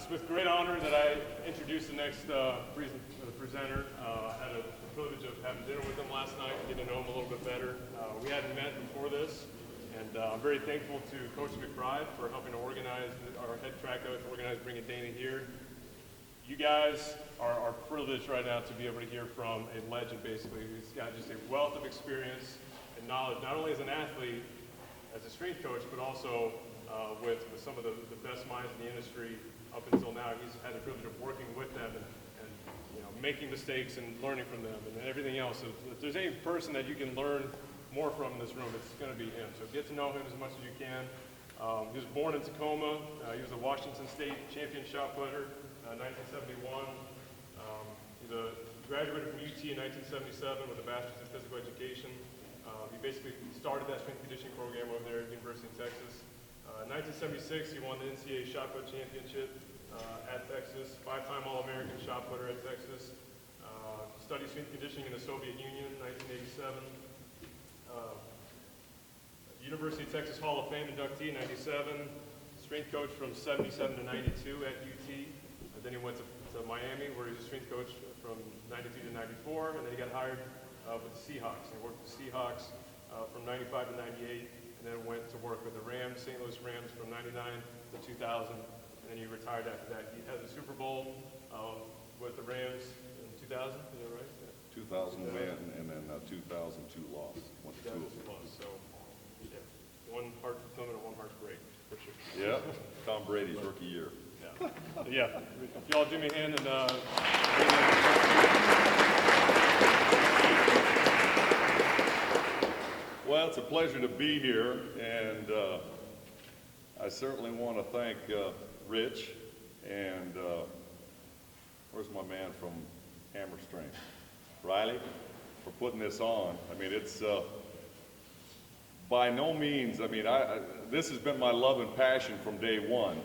It's with great honor that I introduce the next presenter. I had the privilege of having dinner with him last night, getting to know him a little bit better. We hadn't met before this, and I'm very thankful to Coach McBride for helping to organize, our head track coach, organize bringing Dana here. You guys are privileged right now to be able to hear from a legend, basically, who's got just a wealth of experience and knowledge, not only as an athlete, as a strength coach, but also with some of the best minds in the industry up until now. He's had the privilege of working with them and making mistakes and learning from them and everything else. So if there's any person that you can learn more from in this room, it's going to be him. So get to know him as much as you can. He was born in Tacoma. He was a Washington State champion shot putter, 1971. He's graduated from UT in 1977 with a bachelor's in physical education. He basically started that strength conditioning program over there at the University of Texas. In 1976, he won the NCAA shot put championship at Texas, 5-time All-American shot putter at Texas. Studied strength conditioning in the Soviet Union, 1987. University of Texas Hall of Fame inductee, 97. Strength coach from 77 to 92 at UT. Then he went to Miami, where he was a strength coach from 92 to 94, and then he got hired with the Seahawks. He worked with the Seahawks from 95 to 98, and then went to work with the Rams, St. Louis Rams from 99 to 2000, and then he retired after that. He had the Super Bowl with the Rams in 2000, is that right? Yeah. 2000 win, and then 2002 loss. Went to 2002 loss, so yeah. One heart fulfillment and one heart break, for sure. Yeah, Tom Brady's rookie year. Yeah. If y'all do me a hand and well, it's a pleasure to be here, and I certainly want to thank Rich and where's my man from Hammer Strength, Riley, for putting this on. I mean, it's by no means. I mean, this has been my love and passion from day one.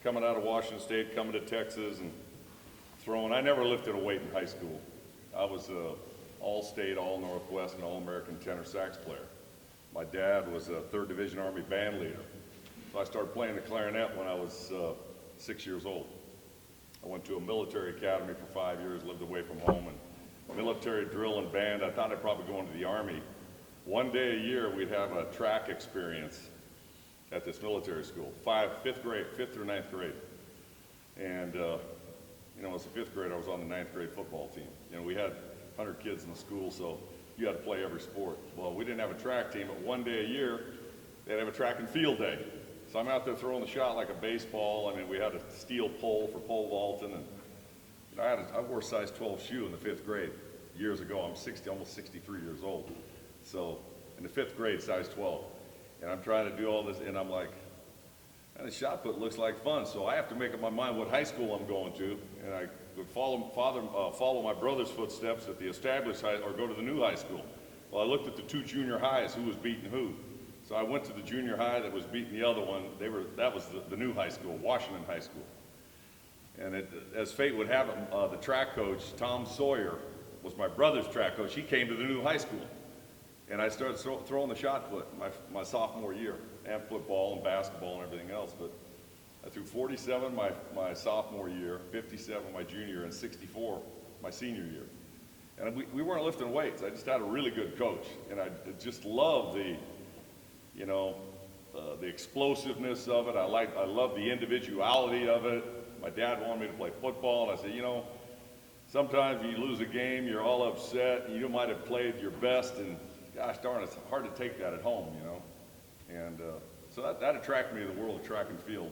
Coming out of Washington State, coming to Texas, and throwing. I never lifted a weight in high school. I was a all-state, all-Northwest, and all-American tenor sax player. My dad was a 3rd Division Army band leader. So I started playing the clarinet when I was 6 years old. I went to a military academy for 5 years, lived away from home, and military drill and band. I thought I'd probably go into the Army. One day a year, we'd have a track experience at this military school, 5th through 9th grade. And, as a 5th grader, I was on the 9th grade football team. We had 100 kids in the school, so you had to play every sport. Well, we didn't have a track team, but one day a year, they'd have a track and field day. So I'm out there throwing the shot like a baseball. I mean, we had a steel pole for pole vaulting, and I wore a size 12 shoe in the 5th grade years ago. I'm almost 63 years old. So in the 5th grade, size 12. And I'm trying to do all this, and I'm like, man, the shot put looks like fun. So I have to make up my mind what high school I'm going to, and I would follow my brother's footsteps at the established high, or go to the new high school. Well, I looked at the 2 junior highs, who was beating who. So I went to the junior high that was beating the other one. That was the new high school, Washington High School. And as fate would have it, the track coach, Tom Sawyer, was my brother's track coach. He came to the new high school. And I started throwing the shot put my sophomore year, and football and basketball and everything else. But I threw 47 my sophomore year, 57 my junior year, and 64 my senior year. And we weren't lifting weights. I just had a really good coach, and I just loved the explosiveness of it. I loved the individuality of it. My dad wanted me to play football, and I said, sometimes you lose a game, you're all upset, and you might have played your best, and gosh darn, it's hard to take that at home, And so that attracted me to the world of track and field,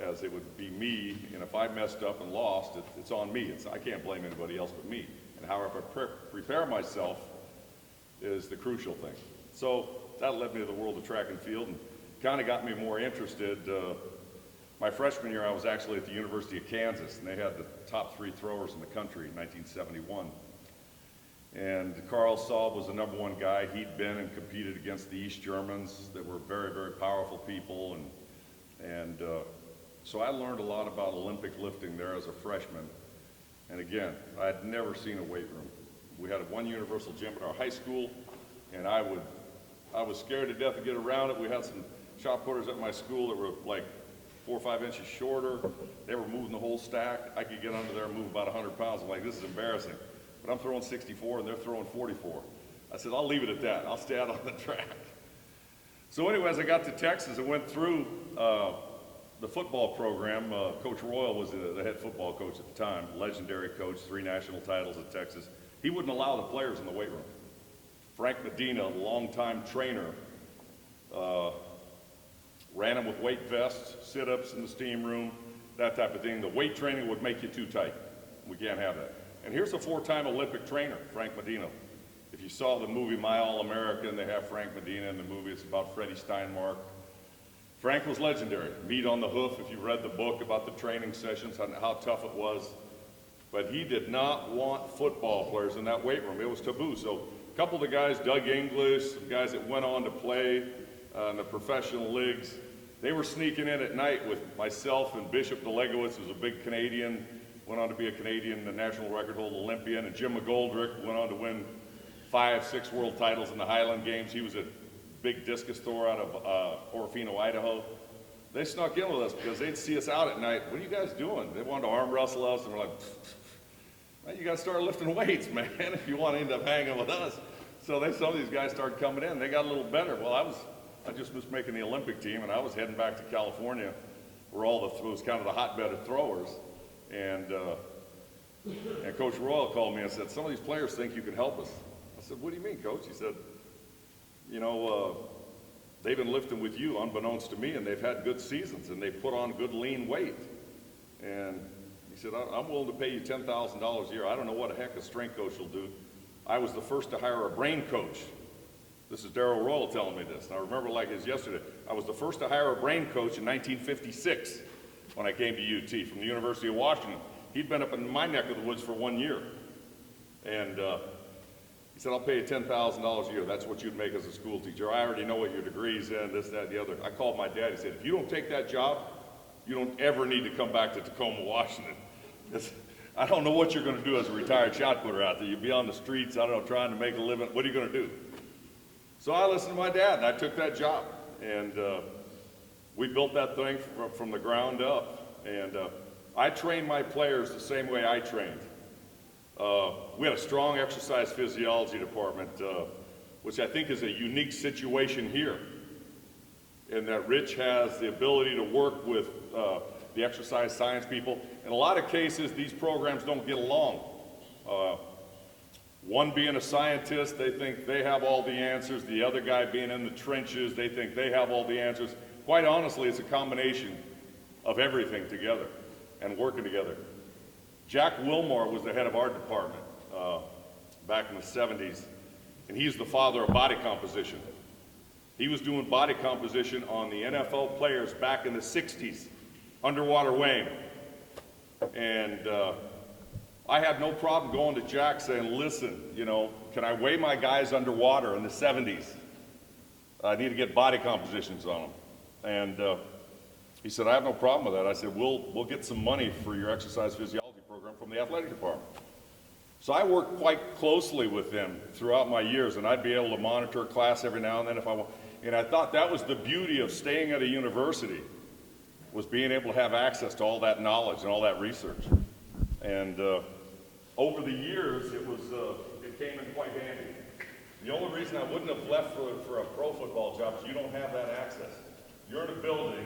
as it would be me, and if I messed up and lost, it's on me. I can't blame anybody else but me. And how I prepare myself is the crucial thing. So that led me to the world of track and field, and kind of got me more interested. My freshman year, I was actually at the University of Kansas, and they had the top 3 throwers in the country in 1971. And Carl Saab was the #1 guy. He'd been and competed against the East Germans that were very, very powerful people. And so I learned a lot about Olympic lifting there as a freshman. And again, I had never seen a weight room. We had one universal gym at our high school, and I was scared to death to get around it. We had some shot putters at my school that were like 4 or 5 inches shorter. They were moving the whole stack. I could get under there and move about 100 pounds. I'm like, this is embarrassing. But I'm throwing 64 and they're throwing 44. I said, I'll leave it at that. I'll stay out on the track. So anyway, as I got to Texas, I went through the football program. Coach Royal was the head football coach at the time, legendary coach, 3 national titles at Texas. He wouldn't allow the players in the weight room. Frank Medina, longtime trainer, ran them with weight vests, sit-ups in the steam room, that type of thing. The weight training would make you too tight. We can't have that. And here's a 4-time Olympic trainer, Frank Medina. If you saw the movie My All-American, they have Frank Medina in the movie. It's about Freddie Steinmark. Frank was legendary. Meat on the hoof, if you read the book about the training sessions, how tough it was. But he did not want football players in that weight room. It was taboo. So a couple of the guys, Doug English, some guys that went on to play in the professional leagues, they were sneaking in at night with myself and Bishop Delegowitz, who was a big Canadian, went on to be a Canadian national record holder Olympian, and Jim McGoldrick went on to win 5, 6 world titles in the Highland Games. He was a big discus thrower out of Orofino, Idaho. They snuck in with us because they'd see us out at night. What are you guys doing? They wanted to arm wrestle us, and we're like, man, you got to start lifting weights, man, if you want to end up hanging with us. So some of these guys started coming in. They got a little better. Well, I just missed making the Olympic team, and I was heading back to California, where it was kind of the hotbed of throwers. And Coach Royal called me and said, some of these players think you can help us. I said, what do you mean, Coach? He said, they've been lifting with you unbeknownst to me, and they've had good seasons, and they've put on good lean weight. And he said, I'm willing to pay you $10,000 a year. I don't know what the heck a strength coach will do. I was the first to hire a brain coach. This is Darrell Royal telling me this, and I remember like it was yesterday. I was the first to hire a brain coach in 1956 when I came to UT from the University of Washington. He'd been up in my neck of the woods for 1 year. And he said, I'll pay you $10,000 a year. That's what you'd make as a school teacher. I already know what your degree's in, this, that, and the other. I called my dad. He said, if you don't take that job, you don't ever need to come back to Tacoma, Washington. I don't know what you're going to do as a retired shot putter out there. You'll be on the streets, I don't know, trying to make a living. What are you going to do? So I listened to my dad, and I took that job. And we built that thing from the ground up. And I trained my players the same way I trained. We had a strong exercise physiology department, which I think is a unique situation here, in that Rich has the ability to work with the exercise science people. In a lot of cases, these programs don't get along. One being a scientist, they think they have all the answers. The other guy being in the trenches, they think they have all the answers. Quite honestly, it's a combination of everything together and working together. Jack Wilmore was the head of our department back in the 70s, and he's the father of body composition. He was doing body composition on the NFL players back in the 60s, underwater weighing. And I had no problem going to Jack saying, listen, can I weigh my guys underwater in the 70s? I need to get body compositions on them. And he said, I have no problem with that. I said, we'll get some money for your exercise physiology program from the athletic department. So I worked quite closely with them throughout my years, and I'd be able to monitor a class every now and then if I want. And I thought that was the beauty of staying at a university, was being able to have access to all that knowledge and all that research. And over the years, it came in quite handy. The only reason I wouldn't have left for a pro football job is you don't have that access. You're in a building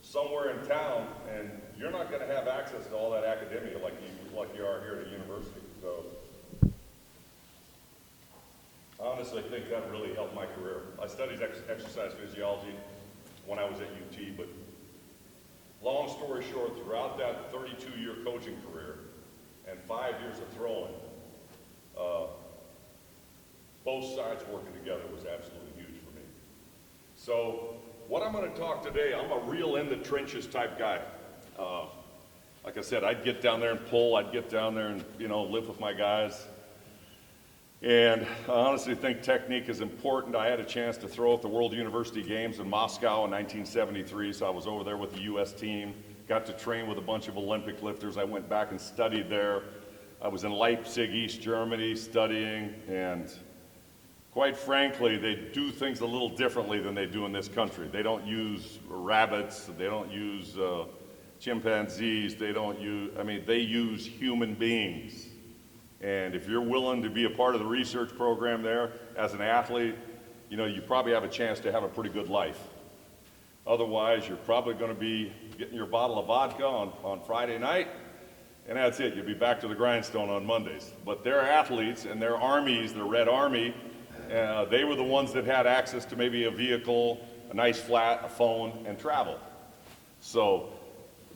somewhere in town, and you're not going to have access to all that academia like you are here at a university. So I honestly think that really helped my career. I studied exercise physiology when I was at UT, but long story short, throughout that 32-year coaching career and 5 years of throwing, both sides working together was absolutely huge for me. So what I'm going to talk today, I'm a real in the trenches type guy. Like I said, I'd get down there and pull, I'd get down there and, live with my guys. And I honestly think technique is important. I had a chance to throw at the World University Games in Moscow in 1973, so I was over there with the U.S. team, got to train with a bunch of Olympic lifters. I went back and studied there. I was in Leipzig, East Germany, studying, and quite frankly, they do things a little differently than they do in this country. They don't use rabbits, they don't use chimpanzees, they use human beings. And if you're willing to be a part of the research program there as an athlete, you probably have a chance to have a pretty good life. Otherwise, you're probably going to be getting your bottle of vodka on Friday night, and that's it. You'll be back to the grindstone on Mondays. But they're athletes, and their armies, the Red Army, they were the ones that had access to maybe a vehicle, a nice flat, a phone, and travel. So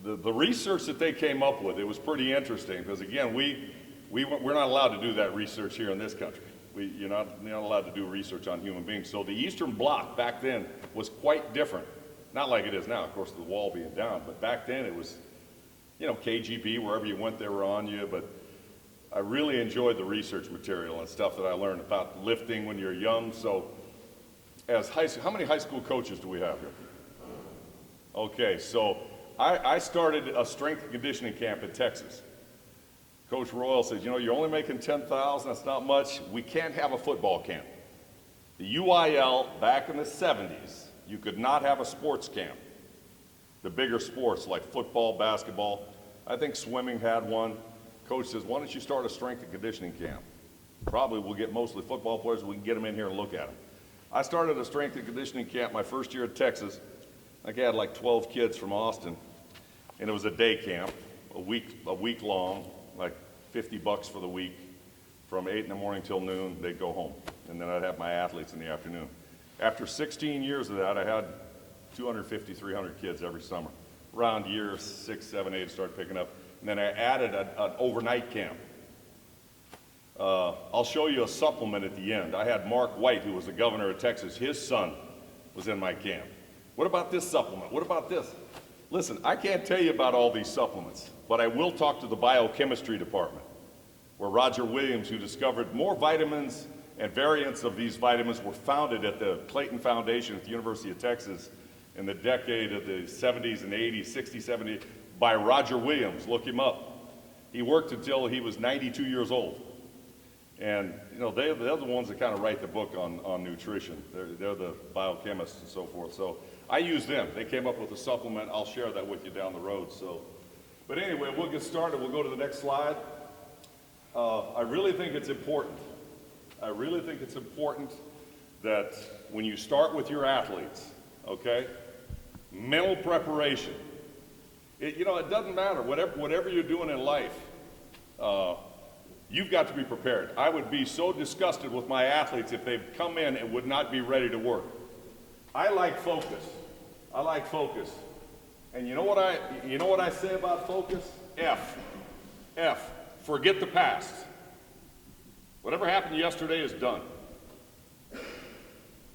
the research that they came up with, it was pretty interesting, because again, we're not allowed to do that research here in this country. You're not allowed to do research on human beings. So the Eastern Bloc back then was quite different. Not like it is now, of course, the wall being down, but back then it was, KGB, wherever you went, they were on you. But I really enjoyed the research material and stuff that I learned about lifting when you're young. So how many high school coaches do we have here? Okay, so I started a strength and conditioning camp in Texas. Coach Royal says, you're only making $10,000, that's not much. We can't have a football camp. The UIL, back in the 70s, you could not have a sports camp. The bigger sports like football, basketball, I think swimming had one. Coach says, why don't you start a strength and conditioning camp? Probably we'll get mostly football players, we can get them in here and look at them. I started a strength and conditioning camp my first year at Texas. I think I had like 12 kids from Austin, and it was a day camp, a week long, like $50 for the week. From 8 in the morning till noon, they'd go home. And then I'd have my athletes in the afternoon. After 16 years of that, I had 250, 300 kids every summer. Around year 6, 7, 8, started picking up. And then I added an overnight camp. I'll show you a supplement at the end. I had Mark White, who was the governor of Texas. His son was in my camp. What about this supplement? What about this? Listen, I can't tell you about all these supplements, but I will talk to the biochemistry department, where Roger Williams, who discovered more vitamins and variants of these vitamins, were founded at the Clayton Foundation at the University of Texas in the decade of the 70s and 80s, 60s, 70s, by Roger Williams. Look him up. He worked until he was 92 years old. And they're the ones that kind of write the book on nutrition. They're the biochemists and so forth. So I use them. They came up with a supplement. I'll share that with you down the road. But anyway, we'll get started. We'll go to the next slide. I really think it's important. That when you start with your athletes, okay, mental preparation. It doesn't matter. Whatever you're doing in life, you've got to be prepared. I would be so disgusted with my athletes if they've come in and would not be ready to work. I like focus. And you know what I say about focus? F. Forget the past. Whatever happened yesterday is done.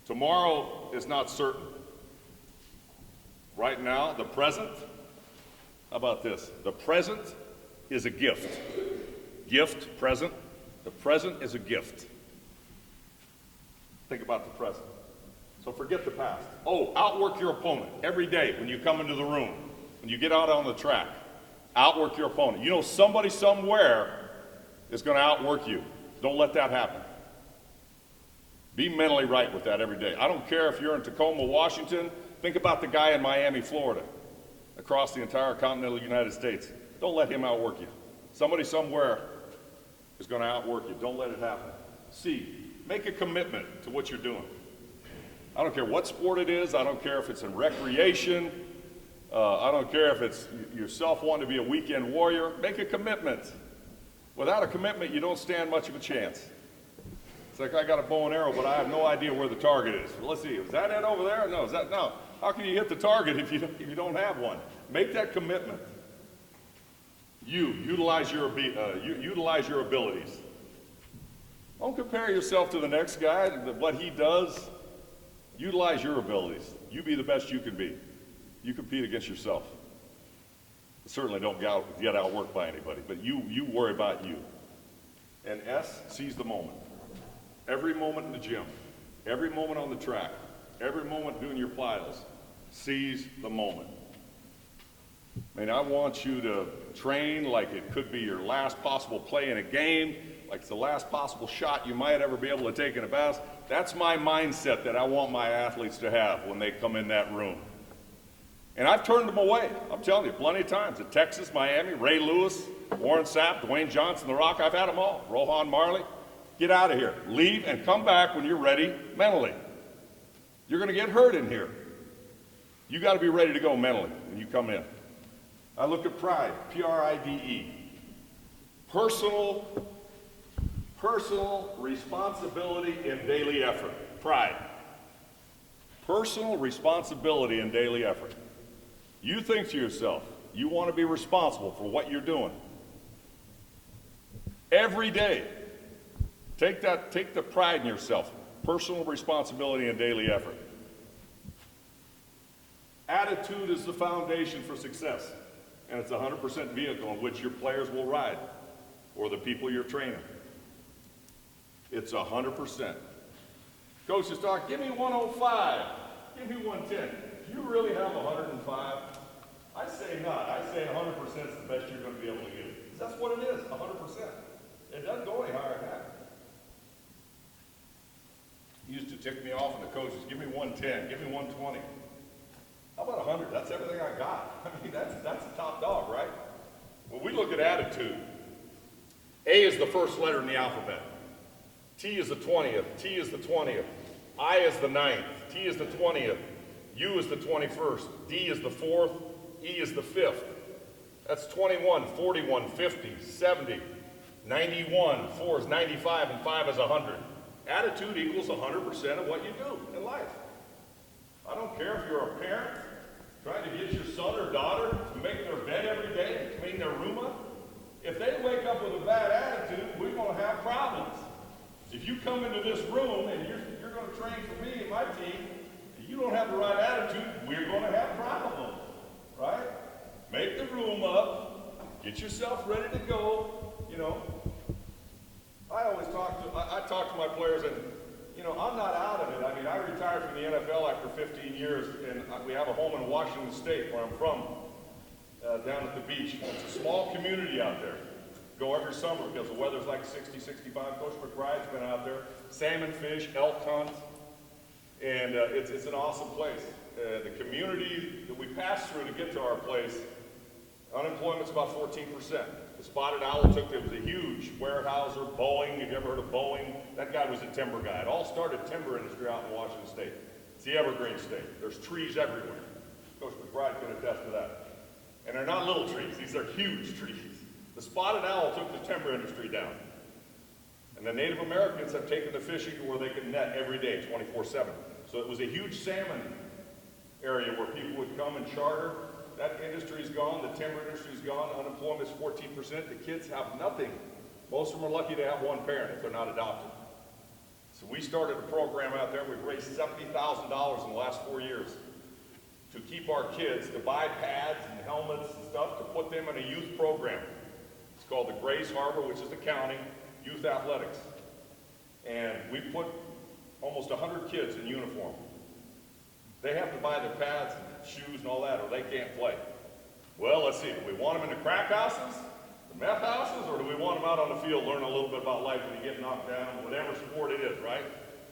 Tomorrow is not certain. Right now, the present, how about this? The present is a gift. Gift, present. The present is a gift. Think about the present. So forget the past. Outwork your opponent every day when you come into the room, when you get out on the track. Outwork your opponent. Somebody somewhere is going to outwork you. Don't let that happen. Be mentally right with that every day. I don't care if you're in Tacoma, Washington. Think about the guy in Miami, Florida, across the entire continental United States. Don't let him outwork you. Somebody somewhere is going to outwork you. Don't let it happen. C, make a commitment to what you're doing. I don't care what sport it is. I don't care if it's in recreation. I don't care if it's yourself wanting to be a weekend warrior. Make a commitment. Without a commitment, you don't stand much of a chance. It's like I got a bow and arrow, but I have no idea where the target is. Well, let's see. Is that it over there? No. No? How can you hit the target if you don't have one? Make that commitment. Utilize your abilities. Don't compare yourself to the next guy, what he does. Utilize your abilities. You be the best you can be. You compete against yourself. Certainly don't get outworked by anybody, but you worry about you. And S, seize the moment. Every moment in the gym, every moment on the track, every moment doing your plyos, seize the moment. I want you to train like it could be your last possible play in a game. like it's the last possible shot you might ever be able to take in a bass. That's my mindset that I want my athletes to have when they come in that room. And I've turned them away. I'm telling you, plenty of times. At Texas, Miami, Ray Lewis, Warren Sapp, Dwayne Johnson, The Rock, I've had them all. Rohan Marley. Get out of here. Leave and come back when you're ready mentally. You're going to get hurt in here. You got to be ready to go mentally when you come in. I look at pride, P-R-I-D-E. Personal responsibility in daily effort. Pride. Personal responsibility in daily effort. You think to yourself, you want to be responsible for what you're doing. Every day. Take the pride in yourself. Personal responsibility and daily effort. Attitude is the foundation for success, and it's a 100% vehicle in which your players will ride, or the people you're training. It's 100%. Coaches talk, give me 105, give me 110. Do you really have 105? I say not. I say 100% is the best you're going to be able to give. Because that's what it is, 100%. It doesn't go any higher than that. It used to tick me off, and the coaches, give me 110, give me 120. How about 100? That's everything I got. I mean, that's the top dog, right? When we look at attitude, A is the first letter in the alphabet. T is the 20th. T is the 20th. I is the 9th. T is the 20th. U is the 21st. D is the 4th. E is the 5th. That's 21, 41, 50, 70, 91. 4 is 95, and 5 is 100. Attitude equals 100% of what you do in life. I don't care if you're a parent trying to get your son or daughter to make their bed every day and clean their room up. If they wake up with a bad attitude, we're going to have problems. If you come into this room and you're going to train for me and my team, and you don't have the right attitude, we're going to have problems, right? Make the room up, get yourself ready to go, you know. I talk to my players, and you know, I'm not out of it. I mean, I retired from the NFL after 15 years, and we have a home in Washington State, where I'm from, down at the beach. It's a small community out there. Go every summer because the weather's like 60, 65. Coach McBride's been out there. Salmon fish, elk hunt, and it's an awesome place. The community that we pass through to get to our place, unemployment's about 14%. The spotted owl it was a huge Weyerhaeuser, Boeing. Have you ever heard of Boeing? That guy was a timber guy. It all started timber industry out in Washington State. It's the evergreen state. There's trees everywhere. Coach McBride can attest to that. And they're not little trees. These are huge trees. The spotted owl took the timber industry down. And the Native Americans have taken the fishing to where they can net every day, 24/7. So it was a huge salmon area where people would come and charter. That industry's gone, the timber industry's gone, unemployment's 14%, the kids have nothing. Most of them are lucky to have one parent if they're not adopted. So we started a program out there, we've raised $70,000 in the last 4 years to keep our kids, to buy pads and helmets and stuff, to put them in a youth program. It's called the Grace Harbor, which is the county, youth athletics. And we put almost 100 kids in uniform. They have to buy their pads and shoes and all that, or they can't play. Well, let's see. Do we want them in the crack houses, the meth houses, or do we want them out on the field learning a little bit about life when you get knocked down, whatever sport it is, right?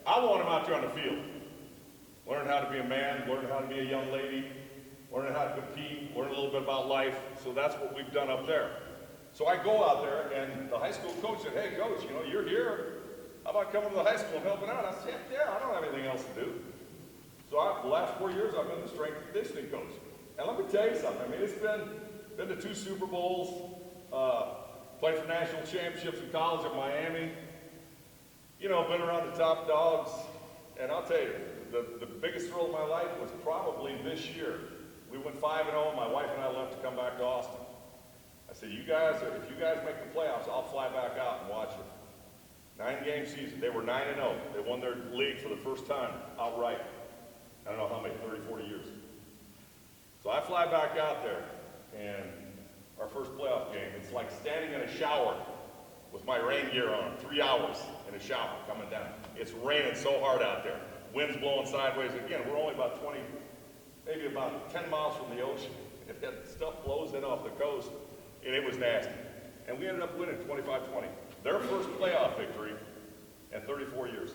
I want them out there on the field. Learning how to be a man, learning how to be a young lady, learning how to compete, learning a little bit about life. So that's what we've done up there. So I go out there, and the high school coach said, hey, coach, you know, you're here. How about coming to the high school and helping out? I said, yeah, I don't have anything else to do. So the last 4 years, I've been the strength and conditioning coach. And let me tell you something. I mean, it's been to 2 Super Bowls, played for national championships in college at Miami. You know, been around the top dogs. And I'll tell you, the biggest thrill of my life was probably this year. We went 5-0. My wife and I left to come back to Austin. I said, if you guys make the playoffs, I'll fly back out and watch it. 9-game season. They were 9-0. They won their league for the first time outright. I don't know how many, 30, 40 years. So I fly back out there, and our first playoff game, it's like standing in a shower with my rain gear on, 3 hours in a shower coming down. It's raining so hard out there. Wind's blowing sideways. Again, we're only about 20, maybe about 10 miles from the ocean. And that stuff blows in off the coast, and it was nasty. And we ended up winning 25-20. Their first playoff victory in 34 years.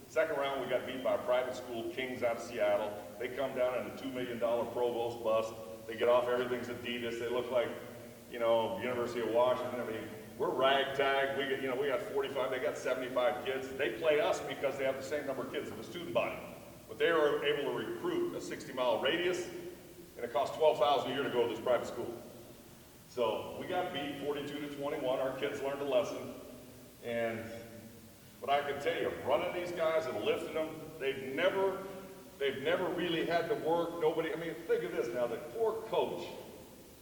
Second round, we got beat by a private school, Kings out of Seattle. They come down in a $2 million Provost bus. They get off, everything's Adidas. They look like, you know, University of Washington. I mean, we're ragtag. We get, you know, we got 45, they got 75 kids. They play us because they have the same number of kids as the student body. But they were able to recruit a 60-mile radius, and it cost $12,000 a year to go to this private school. So we got beat 42-21. Our kids learned a lesson. But I can tell you, running these guys and lifting them, they've never really had to work. Nobody, I mean, think of this now, the poor coach,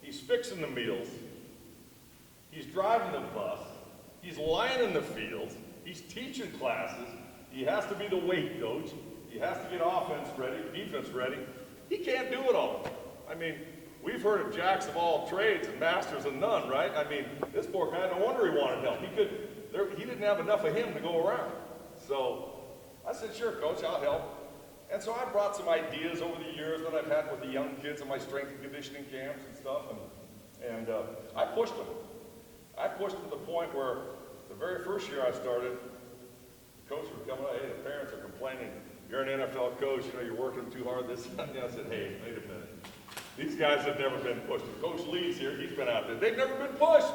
he's fixing the meals, he's driving the bus, he's lining the fields, he's teaching classes, he has to be the weight coach, he has to get offense ready, defense ready. He can't do it all. I mean, we've heard of jacks of all trades and masters of none, right? I mean, this poor guy, no wonder he wanted help. He didn't have enough of him to go around. So I said, sure, coach, I'll help. And so I brought some ideas over the years that I've had with the young kids in my strength and conditioning camps and stuff, and I pushed them. I pushed them to the point where the very first year I started, the coaches were coming out, hey, the parents are complaining, you're an NFL coach, you know, you're working too hard, this and that. And I said, hey, wait a minute. These guys have never been pushed. Coach Lee's here, he's been out there. They've never been pushed.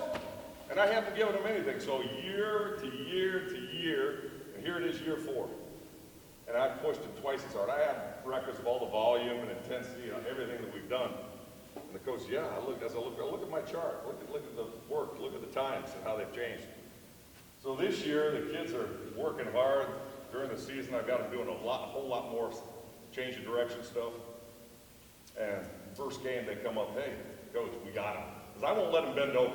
And I haven't given them anything. So year to year to year, and here it is year 4. And I've pushed them twice as hard. I have records of all the volume and intensity and everything that we've done. And the coach, yeah, look at my chart. Look at the work, look at the times and how they've changed. So this year, the kids are working hard. During the season, I've got them doing a whole lot more change of direction stuff. And first game, they come up, hey, coach, we got him. Because I won't let them bend over.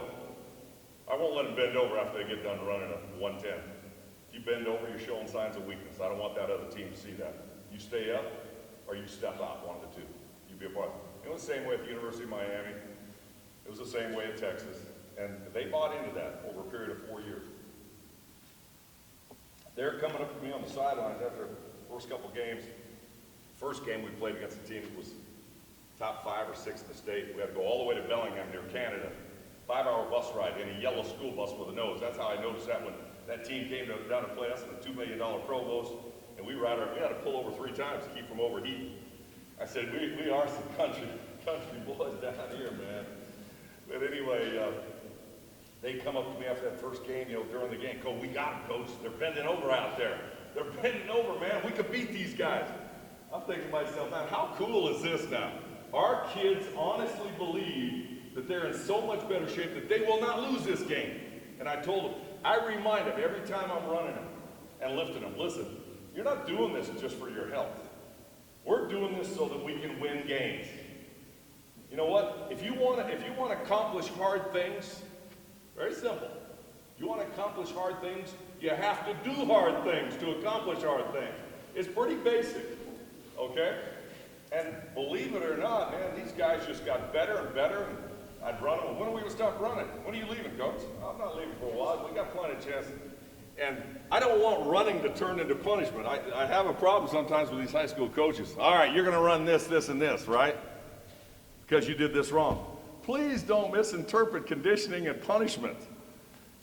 I won't let them bend over after they get done running a 110. If you bend over, you're showing signs of weakness. I don't want that other team to see that. You stay up, or you step out, one of the two. You be a part. It was the same way at the University of Miami. It was the same way at Texas. And they bought into that over a period of 4 years. They're coming up to me on the sidelines after the first couple games. First game we played against a team that was top 5 or 6 in the state. We had to go all the way to Bellingham near Canada. 5-hour bus ride in a yellow school bus with a nose. That's how I noticed that when that team came down to play us in a $2 million Provost, and we had to pull over 3 times to keep from overheating. I said, we are some country boys down here, man. But anyway, they come up to me after that first game, you know, during the game, Coach, we got them, Coach. They're bending over out there. They're bending over, man. We could beat these guys. I'm thinking to myself, man, how cool is this now? Our kids honestly believe that they're in so much better shape that they will not lose this game. And I told them, I remind them every time I'm running them and lifting them, listen, you're not doing this just for your health. We're doing this so that we can win games. You know what? If you want to accomplish hard things, very simple. If you want to accomplish hard things, you have to do hard things to accomplish hard things. It's pretty basic, okay? And believe it or not, man, these guys just got better and better. And I'd run them. When are we going to stop running? When are you leaving, Coach? I'm not leaving for a while. We got plenty of chances. And I don't want running to turn into punishment. I have a problem sometimes with these high school coaches. All right, you're going to run this, this, and this, right? Because you did this wrong. Please don't misinterpret conditioning and punishment.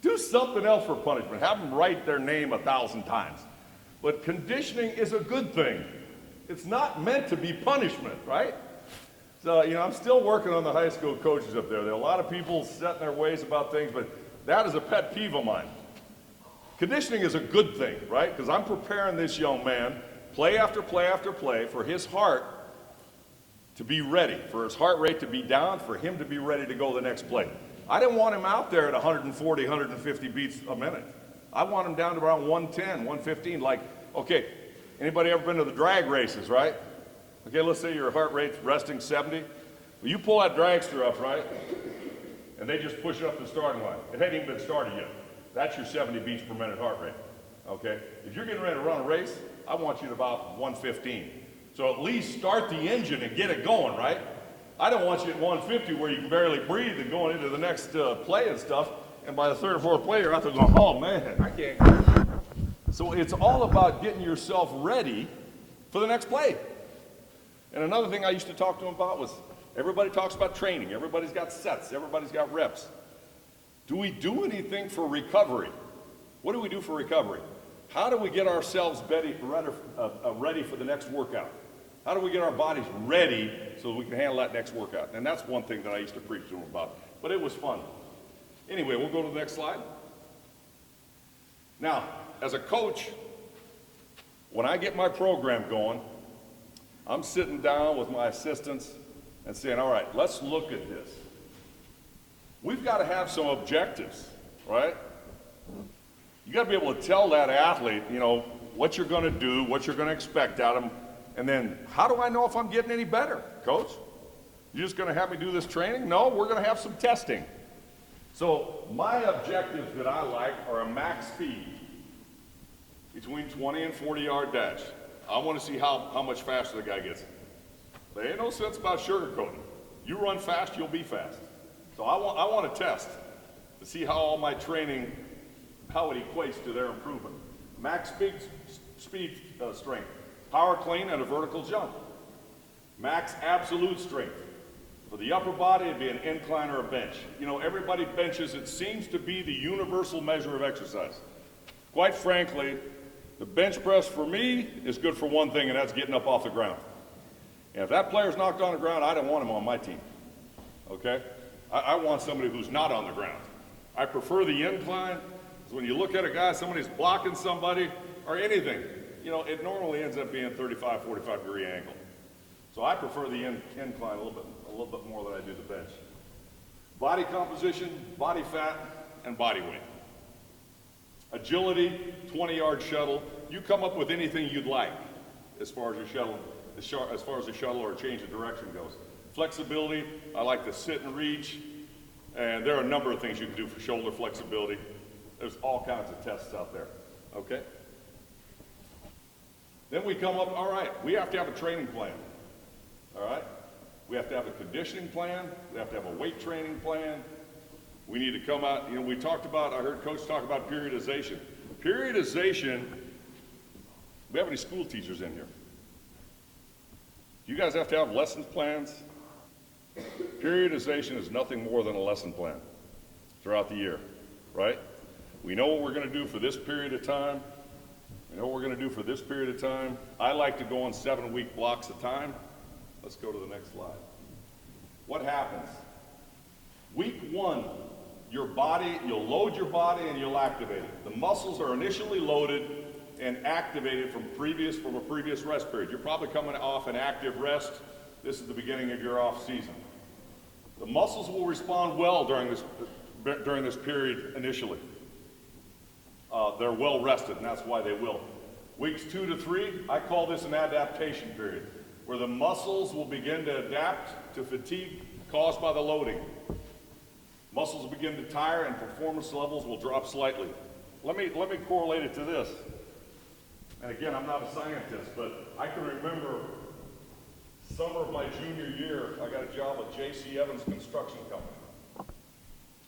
Do something else for punishment. Have them write their name 1,000 times. But conditioning is a good thing. It's not meant to be punishment, right? So, you know, I'm still working on the high school coaches up there. There are a lot of people set in their ways about things, but that is a pet peeve of mine. Conditioning is a good thing, right? Because I'm preparing this young man, play after play after play, for his heart to be ready, for his heart rate to be down, for him to be ready to go the next play. I didn't want him out there at 140, 150 beats a minute. I want him down to around 110, 115, like, okay, anybody ever been to the drag races, right? Okay, let's say your heart rate's resting 70. Well, you pull that dragster up, right? And they just push it up the starting line. It hadn't even been started yet. That's your 70 beats per minute heart rate, okay? If you're getting ready to run a race, I want you at about 115. So at least start the engine and get it going, right? I don't want you at 150 where you can barely breathe and going into the next play and stuff, and by the third or fourth play, you're out there going, oh man, I can't. So it's all about getting yourself ready for the next play. And another thing I used to talk to them about was, everybody talks about training. Everybody's got sets. Everybody's got reps. Do we do anything for recovery? What do we do for recovery? How do we get ourselves ready for the next workout? How do we get our bodies ready so that we can handle that next workout? And that's one thing that I used to preach to them about. But it was fun. Anyway, we'll go to the next slide. Now, as a coach, when I get my program going, I'm sitting down with my assistants and saying, all right, let's look at this. We've got to have some objectives, right? You got to be able to tell that athlete, you know, what you're going to do, what you're going to expect out of them, and then how do I know if I'm getting any better, coach? You're just going to have me do this training? No, we're going to have some testing. So my objectives that I like are a max speed between 20 and 40-yard dash. I want to see how much faster the guy gets. There ain't no sense about sugarcoating. You run fast, you'll be fast. So I want to test to see how all my training, how it equates to their improvement. Max speed strength, power clean and a vertical jump. Max absolute strength. For the upper body, it'd be an incline or a bench. You know, everybody benches. It seems to be the universal measure of exercise. Quite frankly, the bench press for me is good for one thing, and that's getting up off the ground. And if that player's knocked on the ground, I don't want him on my team, okay? I want somebody who's not on the ground. I prefer the incline, because when you look at a guy, somebody's blocking somebody or anything, you know, it normally ends up being 35, 45 degree angle. So I prefer the incline a little bit more than I do the bench. Body composition, body fat, and body weight. Agility, 20-yard shuttle. You come up with anything you'd like as far as your shuttle, as far as the shuttle or change of direction goes. Flexibility, I like to sit and reach, and there are a number of things you can do for shoulder flexibility. There's all kinds of tests out there, okay? Then we come up, all right, we have to have a training plan, all right? We have to have a conditioning plan, we have to have a weight training plan. We need to come out, you know, we talked about, I heard Coach talk about periodization. Periodization, we have any school teachers in here? You guys have to have lesson plans? Periodization is nothing more than a lesson plan throughout the year, right? We know what we're going to do for this period of time. We know what we're going to do for this period of time. I like to go on 7-week blocks of time. Let's go to the next slide. What happens? Week 1, your body, you'll load your body and you'll activate it. The muscles are initially loaded and activated from a previous rest period. You're probably coming off an active rest. This is the beginning of your off season. The muscles will respond well during this period initially. They're well rested, and that's why they will. Weeks 2 to 3, I call this an adaptation period, where the muscles will begin to adapt to fatigue caused by the loading. Muscles will begin to tire and performance levels will drop slightly. Let me correlate it to this. And again, I'm not a scientist, but I can remember summer of my junior year, I got a job with J.C. Evans Construction Company.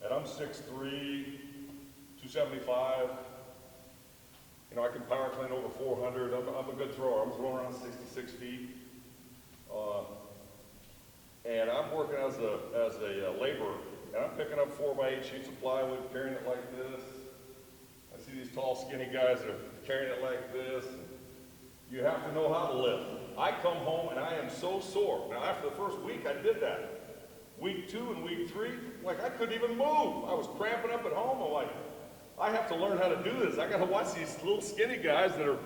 And I'm 6'3", 275. You know, I can power clean over 400. I'm a good thrower. I'm throwing around 66 feet. And I'm working as a laborer. And I'm picking up 4x8 sheets of plywood, carrying it like this. I see these tall, skinny guys that are carrying it like this. You have to know how to lift. I come home and I am so sore. Now, after the first week, I did that. Week 2 and week 3, like I couldn't even move. I was cramping up at home. I'm like, I have to learn how to do this. I got to watch these little skinny guys that are,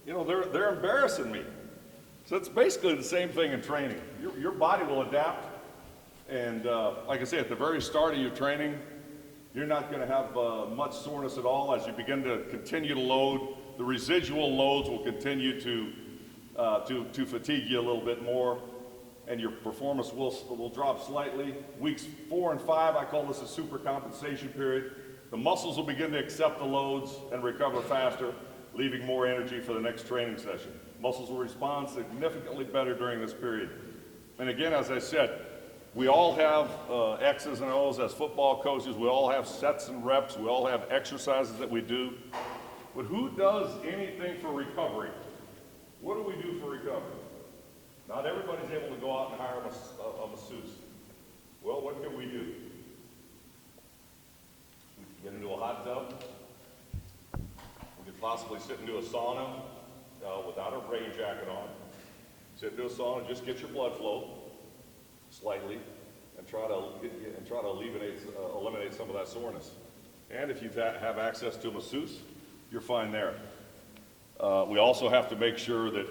you know, they're embarrassing me. So it's basically the same thing in training. Your body will adapt. And like I say, at the very start of your training, you're not going to have much soreness at all. As you begin to continue to load, the residual loads will continue to fatigue you a little bit more, and your performance will drop slightly. Weeks 4 and 5, I call this a super compensation period. The muscles will begin to accept the loads and recover faster, leaving more energy for the next training session. Muscles will respond significantly better during this period. And again, as I said, we all have X's and O's as football coaches. We all have sets and reps. We all have exercises that we do. But who does anything for recovery? What do we do for recovery? Not everybody's able to go out and hire a masseuse. Well, what can we do? We can get into a hot tub, possibly sit and do a sauna without a rain jacket on. Sit and do a sauna, just get your blood flow slightly, and try to eliminate some of that soreness. And if you have access to a masseuse, you're fine there. We also have to make sure that,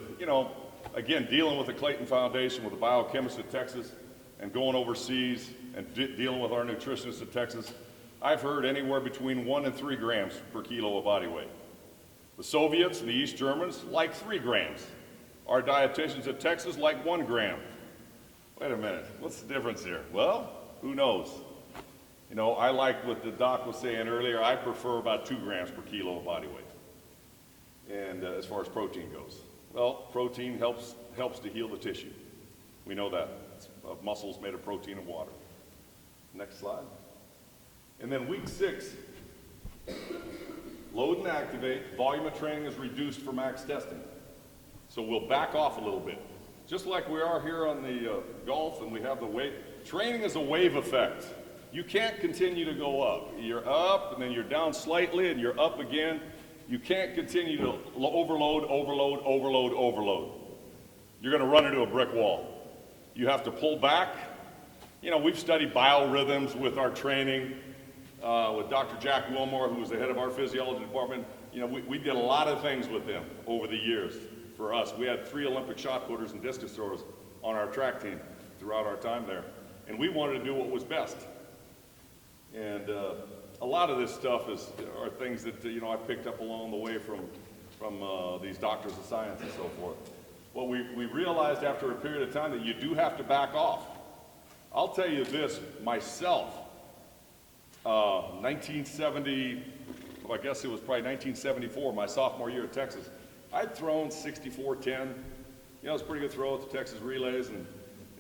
again, dealing with the Clayton Foundation, with the biochemists at Texas, and going overseas and dealing with our nutritionists at Texas, I've heard anywhere between 1 and 3 grams per kilo of body weight. The Soviets and the East Germans like 3 grams. Our dietitians at Texas like 1 gram. Wait a minute, what's the difference here? Well, who knows? I like what the doc was saying earlier. I prefer about 2 grams per kilo of body weight. And as far as protein goes, well, protein helps to heal the tissue. We know that. Muscles made of protein and water. Next slide. And then week 6, load and activate. Volume of training is reduced for max testing. So we'll back off a little bit. Just like we are here on the golf and we have the wave. Training is a wave effect. You can't continue to go up. You're up and then you're down slightly and you're up again. You can't continue to overload, overload, overload, overload. You're going to run into a brick wall. You have to pull back. We've studied biorhythms with our training with Dr. Jack Wilmore, who was the head of our physiology department. We did a lot of things with him over the years for us. We had 3 Olympic shot putters and discus throwers on our track team throughout our time there. And we wanted to do what was best. And a lot of this stuff are things that I picked up along the way from these doctors of science and so forth. Well, we realized after a period of time that you do have to back off. I'll tell you this myself. 1970, I guess it was probably 1974, my sophomore year at Texas. I'd thrown 64-10. It was a pretty good throw at the Texas relays, and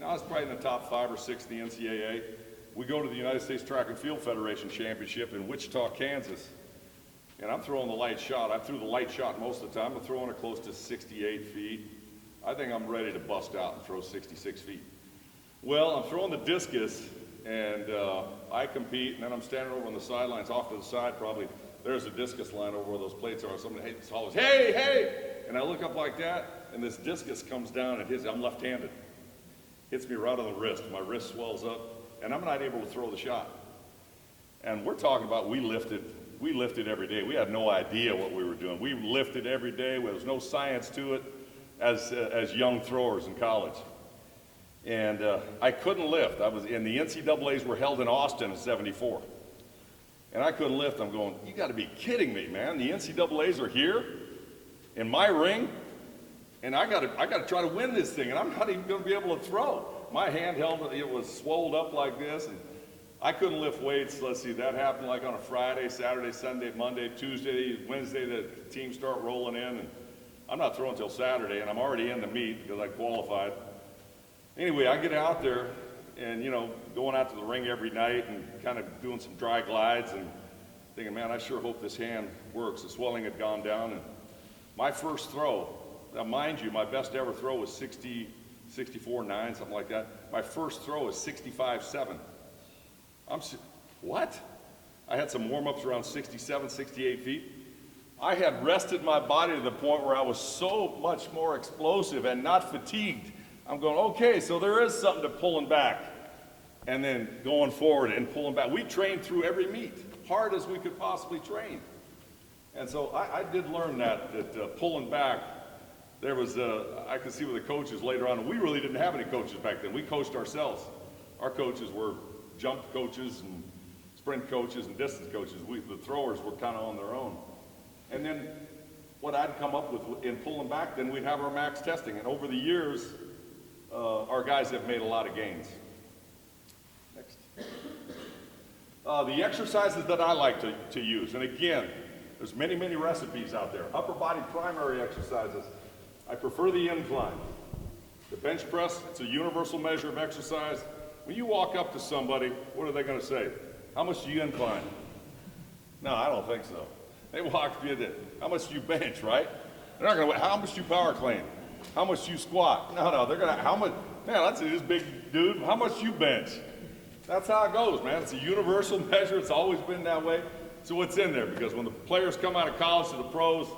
I was probably in the top 5 or 6 in the NCAA. We go to the United States Track and Field Federation Championship in Wichita, Kansas, and I'm throwing the light shot. I threw the light shot most of the time. I'm throwing it close to 68 feet. I think I'm ready to bust out and throw 66 feet. Well, I'm throwing the discus, and I compete, and then I'm standing over on the sidelines, off to the side probably. There's a discus line over where those plates are. Somebody hollers, hey, hey! And I look up like that, and this discus comes down and hits. I'm left-handed. Hits me right on the wrist. My wrist swells up, and I'm not able to throw the shot. And we're talking about we lifted every day. We had no idea what we were doing. We lifted every day. There was no science to it as young throwers in college. And I couldn't lift. And the NCAAs were held in Austin in '74. And I couldn't lift. I'm going, you got to be kidding me, man. The NCAAs are here in my ring, and I got to try to win this thing, and I'm not even going to be able to throw. My handheld, it was swelled up like this, and I couldn't lift weights. Let's see, that happened like on a Friday, Saturday, Sunday, Monday, Tuesday, Wednesday, the teams start rolling in, and I'm not throwing until Saturday, and I'm already in the meet because I qualified. Anyway, I get out there, and going out to the ring every night and kind of doing some dry glides and thinking, man, I sure hope this hand works. The swelling had gone down, and my first throw, now mind you, my best ever throw was 64.9, something like that. My first throw is 65.7. What? I had some warm-ups around 67, 68 feet. I had rested my body to the point where I was so much more explosive and not fatigued. I'm going, okay, so there is something to pulling back and then going forward and pulling back. We trained through every meet, hard as we could possibly train. And so I did learn that pulling back, there was, I could see with the coaches later on, we really didn't have any coaches back then. We coached ourselves. Our coaches were jump coaches and sprint coaches and distance coaches. The throwers were kind of on their own. And then what I'd come up with in pulling back, then we'd have our max testing. And over the years, our guys have made a lot of gains. Next. The exercises that I like to use, and again, there's many, many recipes out there. Upper body primary exercises. I prefer the incline. The bench press, it's a universal measure of exercise. When you walk up to somebody, what are they going to say? How much do you incline? No, I don't think so. They walk up to you, how much do you bench, right? They're not going to, how much do you power clean? How much do you squat? No, they're going to, how much, man, that's this big dude, how much do you bench? That's how it goes, man. It's a universal measure. It's always been that way. So what's in there? Because when the players come out of college to the pros,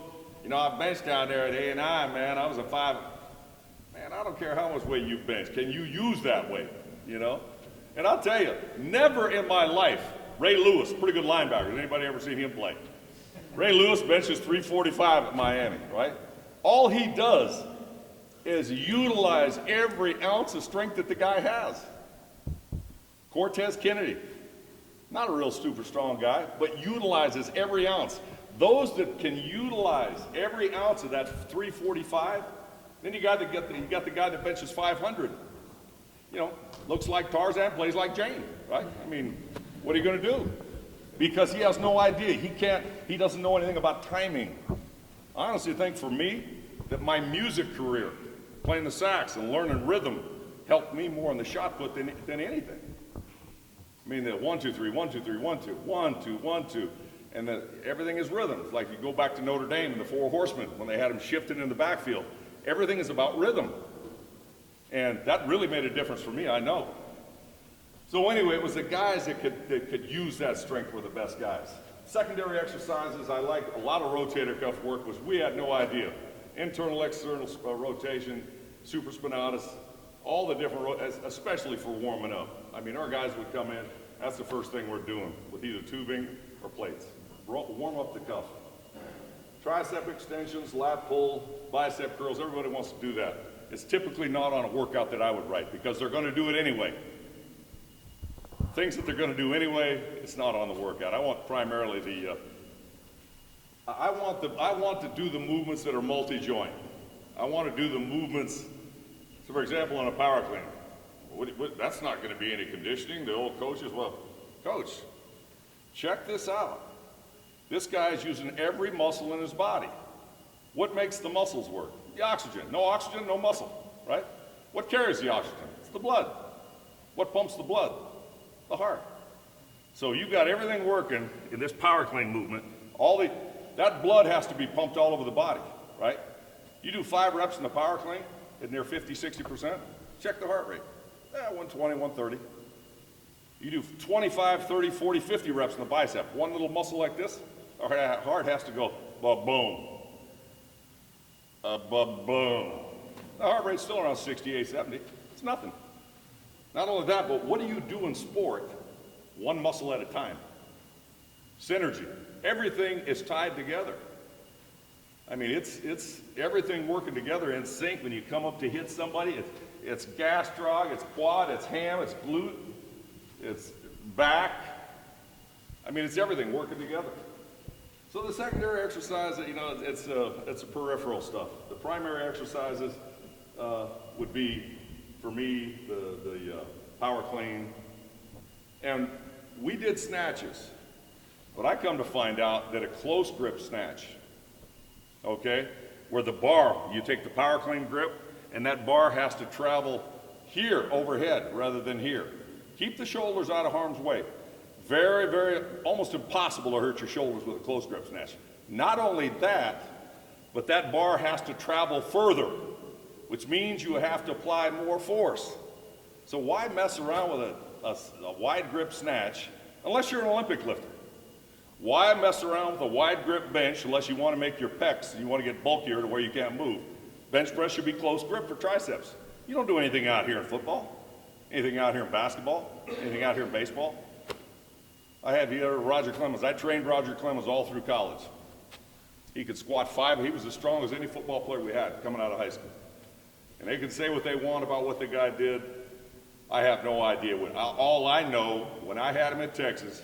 you know, I benched down there at A&I, man. I was a 5. Man, I don't care how much weight you bench. Can you use that weight, you know? And I'll tell you, never in my life, Ray Lewis, pretty good linebacker. Has anybody ever seen him play? Ray Lewis benches 345 at Miami, right? All he does is utilize every ounce of strength that the guy has. Cortez Kennedy, not a real super strong guy, but utilizes every ounce. Those that can utilize every ounce of that 345, then you got the guy that benches 500. You know, looks like Tarzan, plays like Jane, right? I mean, what are you going to do? Because he has no idea. He doesn't know anything about timing. I honestly think for me that my music career, playing the sax and learning rhythm, helped me more on the shot put than anything. I mean, the 1, 2, 3, 1, 2, 3, 1, 2, 1, 2, 1, 2, and that everything is rhythm. It's like you go back to Notre Dame and the Four Horsemen when they had them shifted in the backfield. Everything is about rhythm. And that really made a difference for me, I know. So anyway, it was the guys that could use that strength were the best guys. Secondary exercises, I liked a lot of rotator cuff work, was we had no idea. Internal, external rotation, supraspinatus, all the different, especially for warming up. I mean, our guys would come in, that's the first thing we're doing with either tubing or plates. Warm up the cuff. Tricep extensions, lat pull, bicep curls, everybody wants to do that. It's typically not on a workout that I would write because they're going to do it anyway. Things that they're going to do anyway, it's not on the workout. I want primarily I want to do the movements that are multi-joint. I want to do the movements. So, for example, on a power clean, that's not going to be any conditioning. The old coaches, well, coach, check this out. This guy is using every muscle in his body. What makes the muscles work? The oxygen. No oxygen, no muscle, right? What carries the oxygen? It's the blood. What pumps the blood? The heart. So you've got everything working in this power clean movement. That blood has to be pumped all over the body, right? You do 5 reps in the power clean at near 50, 60%, check the heart rate. 120, 130. You do 25, 30, 40, 50 reps in the bicep. One little muscle like this, our heart has to go ba-boom. Ba-boom. The heart rate's still around 68, 70. It's nothing. Not only that, but what do you do in sport? One muscle at a time. Synergy. Everything is tied together. I mean, it's everything working together in sync. When you come up to hit somebody, it's gastrog, it's quad, it's ham, it's glute, it's back. I mean, it's everything working together. So the secondary exercise, you know, it's a peripheral stuff. The primary exercises would be, for me, the power clean. And we did snatches. But I come to find out that a close grip snatch, okay, where the bar, you take the power clean grip, and that bar has to travel here overhead rather than here. Keep the shoulders out of harm's way. Very, very, almost impossible to hurt your shoulders with a close grip snatch. Not only that, but that bar has to travel further, which means you have to apply more force. So why mess around with a wide grip snatch unless you're an Olympic lifter? Why mess around with a wide grip bench unless you want to make your pecs and you want to get bulkier to where you can't move? Bench press should be close grip for triceps. You don't do anything out here in football, anything out here in basketball, anything out here in baseball. I had Roger Clemens. I trained Roger Clemens all through college. He could squat 5. He was as strong as any football player we had coming out of high school. And they can say what they want about what the guy did. I have no idea what. All I know, when I had him in Texas,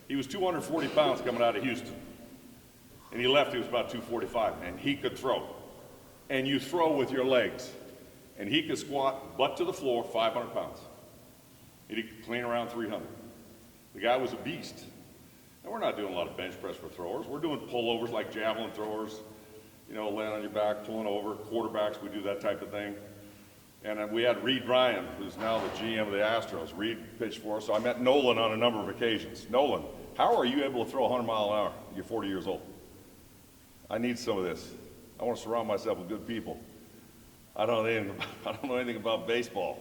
he was 240 pounds coming out of Houston. And he left, he was about 245, and he could throw. And you throw with your legs. And he could squat butt to the floor, 500 pounds. And he could clean around 300. The guy was a beast. And we're not doing a lot of bench press for throwers. We're doing pullovers like javelin throwers, you know, laying on your back, pulling over. Quarterbacks, we do that type of thing. And we had Reed Ryan, who's now the GM of the Astros. Reed pitched for us. So I met Nolan on a number of occasions. Nolan, how are you able to throw 100 miles an hour? You're 40 years old. I need some of this. I want to surround myself with good people. I don't know anything about baseball.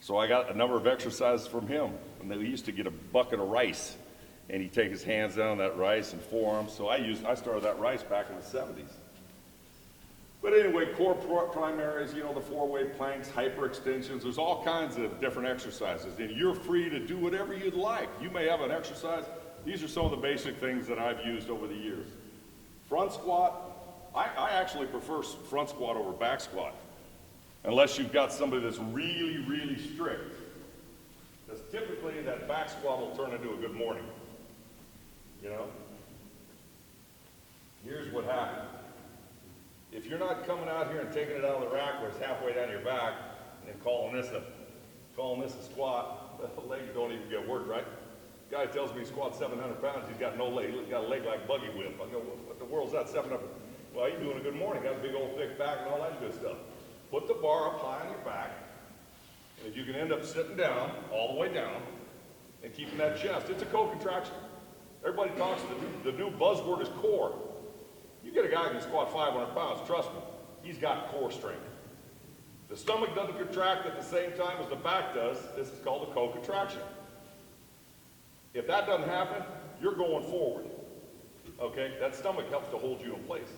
So I got a number of exercises from him. And we used to get a bucket of rice, and he'd take his hands down on that rice and forearms. So I started that rice back in the 70s. But anyway, core primaries, you know, the four-way planks, hyperextensions, there's all kinds of different exercises, and you're free to do whatever you'd like. You may have an exercise. These are some of the basic things that I've used over the years. Front squat, I actually prefer front squat over back squat, unless you've got somebody that's really, really strict. Because typically that back squat will turn into a good morning, you know? Here's what happens. If you're not coming out here and taking it out of the rack where it's halfway down your back and calling this a squat, the legs don't even get worked, right? Guy tells me he squats 700 pounds, he's got no leg, he's got a leg like buggy whip. I go, what the world's that, 700? Well, you're doing a good morning, got a big old thick back and all that good stuff. Put the bar up high on your back, and if you can end up sitting down, all the way down, and keeping that chest, it's a co-contraction. Everybody talks, the new buzzword is core. You get a guy who can squat 500 pounds, trust me, he's got core strength. The stomach doesn't contract at the same time as the back does. This is called a co-contraction. If that doesn't happen, you're going forward, okay? That stomach helps to hold you in place.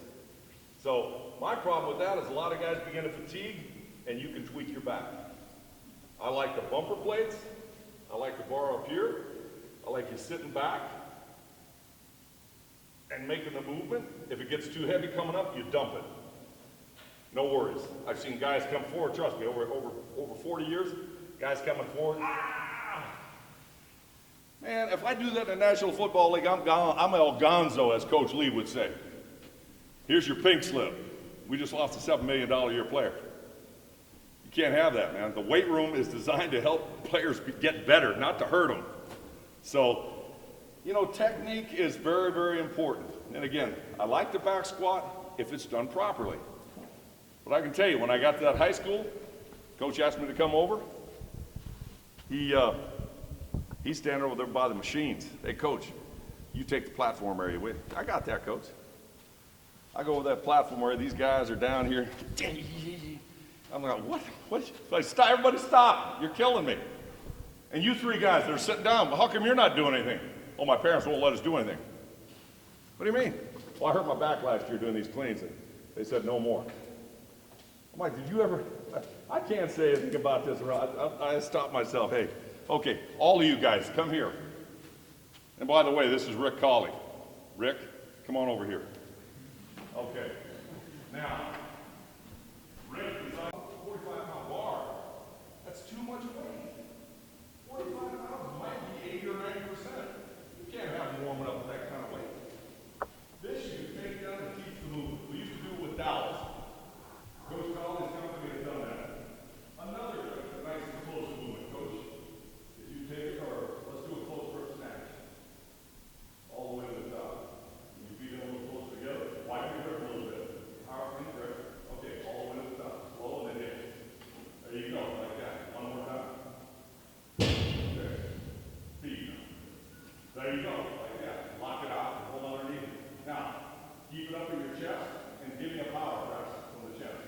So my problem with that is a lot of guys begin to fatigue, and you can tweak your back. I like the bumper plates. I like the bar up here. I like you sitting back and making the movement. If it gets too heavy coming up, you dump it. No worries. I've seen guys come forward, trust me, over 40 years, guys coming forward, Man, if I do that in the National Football League, I'm El Gonzo, as Coach Lee would say. Here's your pink slip. We just lost a $7 million a year player. You can't have that, man. The weight room is designed to help players get better, not to hurt them. So, you know, technique is very, very important. And again, I like the back squat if it's done properly. But I can tell you, when I got to that high school, coach asked me to come over. He's standing over there by the machines. Hey, coach, you take the platform area with you. I got that, coach. I go over that platform area. These guys are down here. I'm like, what? Everybody stop. You're killing me. And you three guys that are sitting down, well, how come you're not doing anything? Oh, my parents won't let us do anything. What do you mean? Well, I hurt my back last year doing these cleans, and they said no more. I'm like, did you ever? I can't say anything about this. I stopped myself. Hey, okay, all of you guys, come here. And by the way, this is Rick Colley. Rick, come on over here. Okay. Now, Rick is on a 45-pound bar. That's too much weight. 45 pounds might be 80 or 90%. You can't have them warming up with that kind of weight. This you take down and keeps the movement. We used to do it with Dallas. Coach Colley's company has done that. Another nice and close movement, Coach. If you take it, or let's do a close grip snatch. All the way to the top. You feet in a little close together. Widen your grip a little bit. Power in grip. Okay, all the way to the top. Slow and then hit. There you go, like that. One more time. Okay. Feet. There you go, like that. Lock it out and hold underneath it. Now, keep it up in your chest and give me a power press from the chest.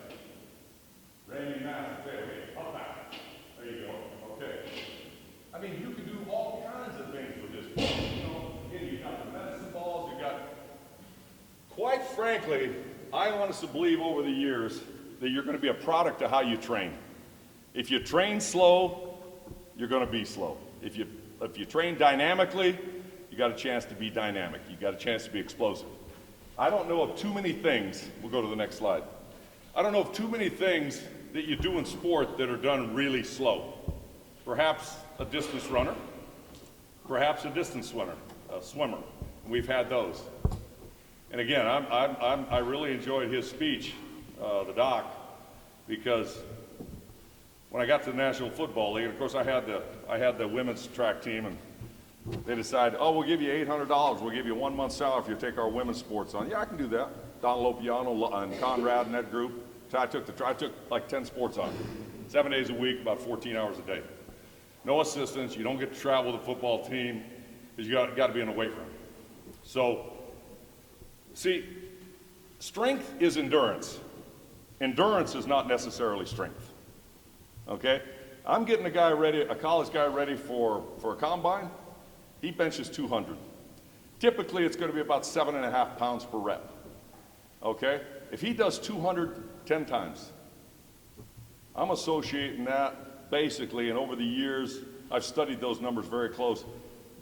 Randy Mass, okay, up back. There you go. Okay. I mean, you can do all kinds of things with this ball. You know, again, you've got the medicine balls, you've got. Quite frankly, I honestly believe over the years that you're going to be a product of how you train. If you train slow, you're going to be slow. If you train dynamically, you got a chance to be dynamic. You got a chance to be explosive. I don't know of too many things. We'll go to the next slide. I don't know of too many things that you do in sport that are done really slow. Perhaps a distance runner, perhaps a distance swimmer. We've had those. And again, I really enjoyed his speech, LeDuc, because when I got to the National Football League, of course I had the women's track team, and they decided, oh, we'll give you $800. We'll give you 1 month's salary if you take our women's sports on. Yeah, I can do that. Don Lopiano and Conrad and that group. So I took like 10 sports on, 7 days a week, about 14 hours a day. No assistants. You don't get to travel with the football team because you got to be in the weight room. So, see, strength is endurance. Endurance is not necessarily strength. Okay? I'm getting a college guy ready for a combine. He benches 200. typically it's going to be about 7.5 pounds per rep. Okay? If he does 200 10 times, I'm associating that basically, and over the years, I've studied those numbers very close,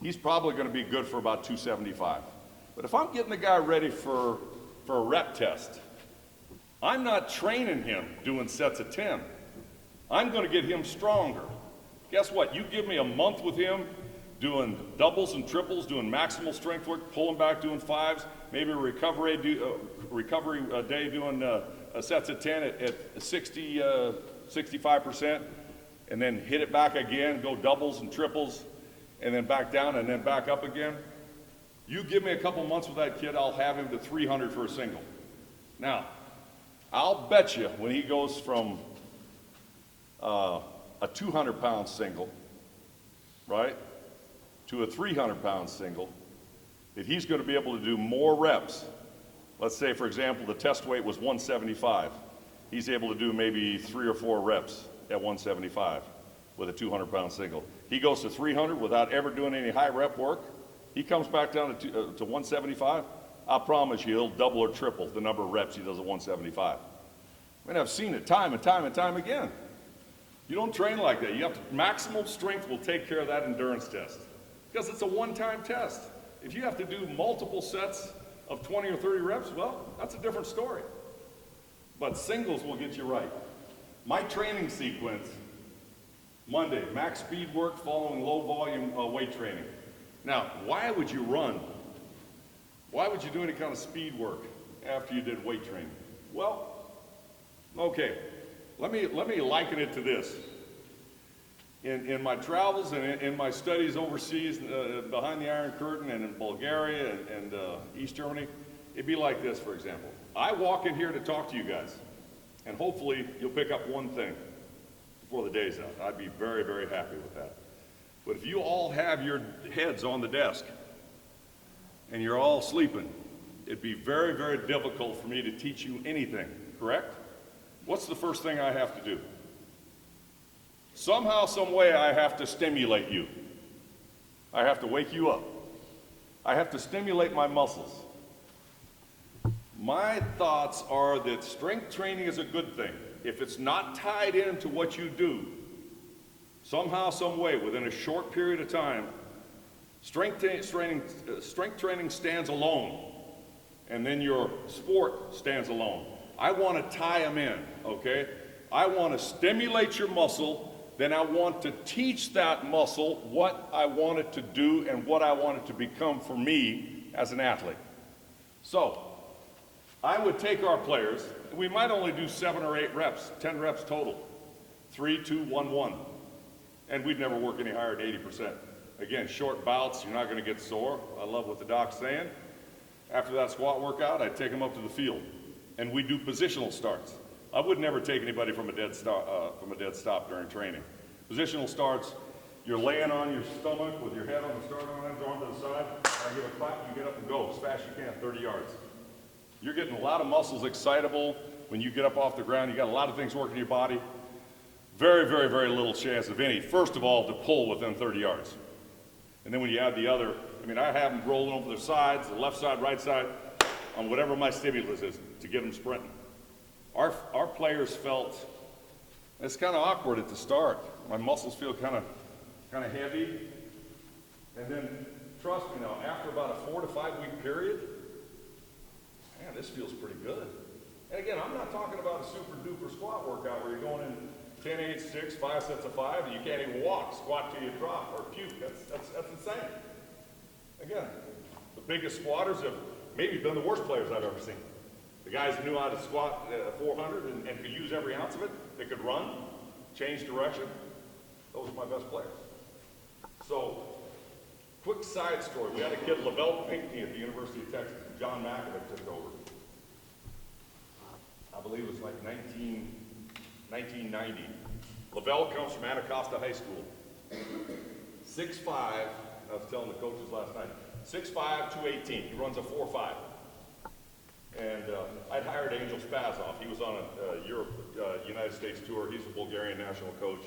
he's probably going to be good for about 275. But if I'm getting the guy ready for a rep test, I'm not training him doing sets of 10. I'm going to get him stronger. Guess what? You give me a month with him doing doubles and triples, doing maximal strength work, pulling back, doing fives, maybe a recovery day doing sets of 10 at 60, 65%, and then hit it back again, go doubles and triples, and then back down and then back up again. You give me a couple months with that kid, I'll have him to 300 for a single. Now, I'll bet you when he goes from a 200-pound single, right, to a 300-pound single, that he's going to be able to do more reps. Let's say, for example, the test weight was 175. He's able to do maybe 3 or 4 reps at 175 with a 200-pound single. He goes to 300 without ever doing any high rep work. He comes back down to 175. I promise you he'll double or triple the number of reps he does at 175. I mean, I've seen it time and time and time again. You don't train like that. You have to, maximal strength will take care of that endurance test because it's a one-time test. If you have to do multiple sets of 20 or 30 reps, well, that's a different story. But singles will get you right. My training sequence, Monday, max speed work following low volume weight training. Now, why would you run? Why would you do any kind of speed work after you did weight training? Well, okay, let me liken it to this. In my travels and in my studies overseas, behind the Iron Curtain and in Bulgaria and East Germany, it'd be like this, for example. I walk in here to talk to you guys, and hopefully you'll pick up one thing before the day's out. I'd be very, very happy with that. But if you all have your heads on the desk and you're all sleeping, it'd be very, very difficult for me to teach you anything, correct? What's the first thing I have to do? Somehow, some way, I have to stimulate you. I have to wake you up. I have to stimulate my muscles. My thoughts are that strength training is a good thing. If it's not tied into what you do, somehow, some way, within a short period of time, strength training stands alone, and then your sport stands alone. I want to tie them in, okay? I want to stimulate your muscle, then I want to teach that muscle what I want it to do and what I want it to become for me as an athlete. So, I would take our players, we might only do 7 or 8 reps, 10 reps total, 3, 2, 1, 1. And we'd never work any higher than 80%. Again, short bouts, you're not going to get sore. I love what the doc's saying. After that squat workout, I'd take them up to the field, and we do positional starts. I would never take anybody from a dead stop during training. Positional starts, you're laying on your stomach with your head on the starting line, arm to the side. I give a clap, you get up and go as fast as you can, 30 yards. You're getting a lot of muscles excitable when you get up off the ground. You got a lot of things working in your body. Very, very, very little chance of any, first of all, to pull within 30 yards. And then when you add the other, I mean, I have them rolling over their sides, the left side, right side, on whatever my stimulus is to get them sprinting. Our players felt, it's kind of awkward at the start. My muscles feel kind of heavy. And then, trust me now, after about a 4 to 5 week period, man, this feels pretty good. And again, I'm not talking about a super duper squat workout where you're going in 10, 8, 6, 5 sets of 5, and you can't even walk, squat till you drop, or puke. That's insane. Again, the biggest squatters have maybe been the worst players I've ever seen. The guys who knew how to squat 400 and could use every ounce of it, they could run, change direction. Those are my best players. So, quick side story. We had a kid, LeDuc at the University of Texas. John McAvoy took over. I believe it was like 1990. LaVelle comes from Anacostia High School. 6'5", I was telling the coaches last night, 6'5", 218. He runs a 4.5. And I'd hired Angel Spazoff. He was on a United States tour. He's a Bulgarian national coach.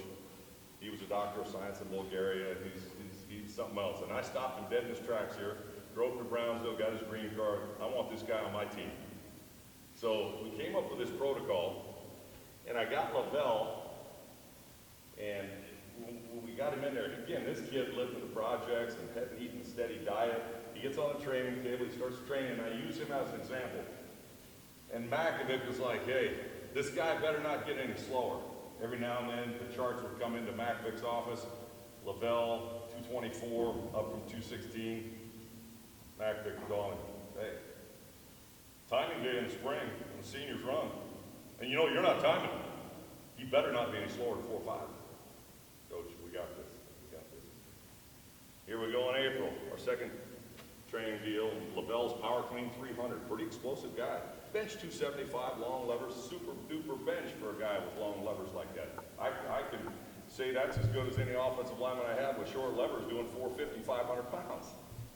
He was a doctor of science in Bulgaria. He's something else. And I stopped him dead in his tracks here. drove to Brownsville, got his green card. I want this guy on my team. So we came up with this protocol, and I got Lavelle, and when we got him in there, again, this kid lived in the projects and hadn't eaten a steady diet. He gets on the training table, he starts training, and I use him as an example. And Makovic was like, hey, this guy better not get any slower. Every now and then, the charts would come into Makovic's office. Lavelle, 224, up from 216. Makovic was on it. Hey, timing day in the spring, when the seniors run. And you know, you're not timing him. He better not be any slower than 4.5. Coach, we got this. We got this. Here we go in April, our second training deal. Lavelle's power clean 300. Pretty explosive guy. Bench 275, long levers, super duper bench for a guy with long levers like that. I can say that's as good as any offensive lineman I have with short levers doing 450, 500 pounds.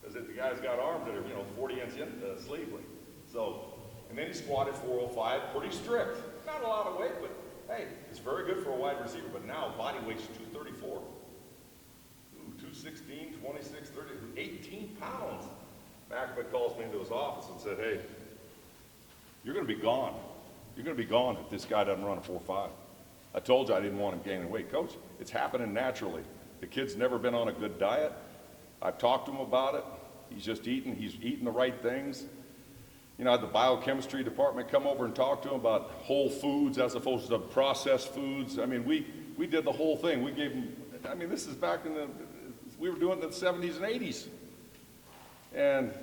Because the guy's got arms that are, 40-inch sleeve length. So, and then he squatted 405, pretty strict. Not a lot of weight, but hey, it's very good for a wide receiver. But now body weight's 234. Ooh, 216, 26, 30, 18 pounds. Makovic calls me into his office and said, hey, you're going to be gone. You're going to be gone if this guy doesn't run a 4.5. I told you I didn't want him gaining weight. Coach, it's happening naturally. The kid's never been on a good diet. I've talked to him about it. He's just eating. He's eating the right things. I had the biochemistry department come over and talk to him about whole foods as opposed to processed foods. I mean, we did the whole thing. We gave him, this is back we were doing it in the 70s and 80s. And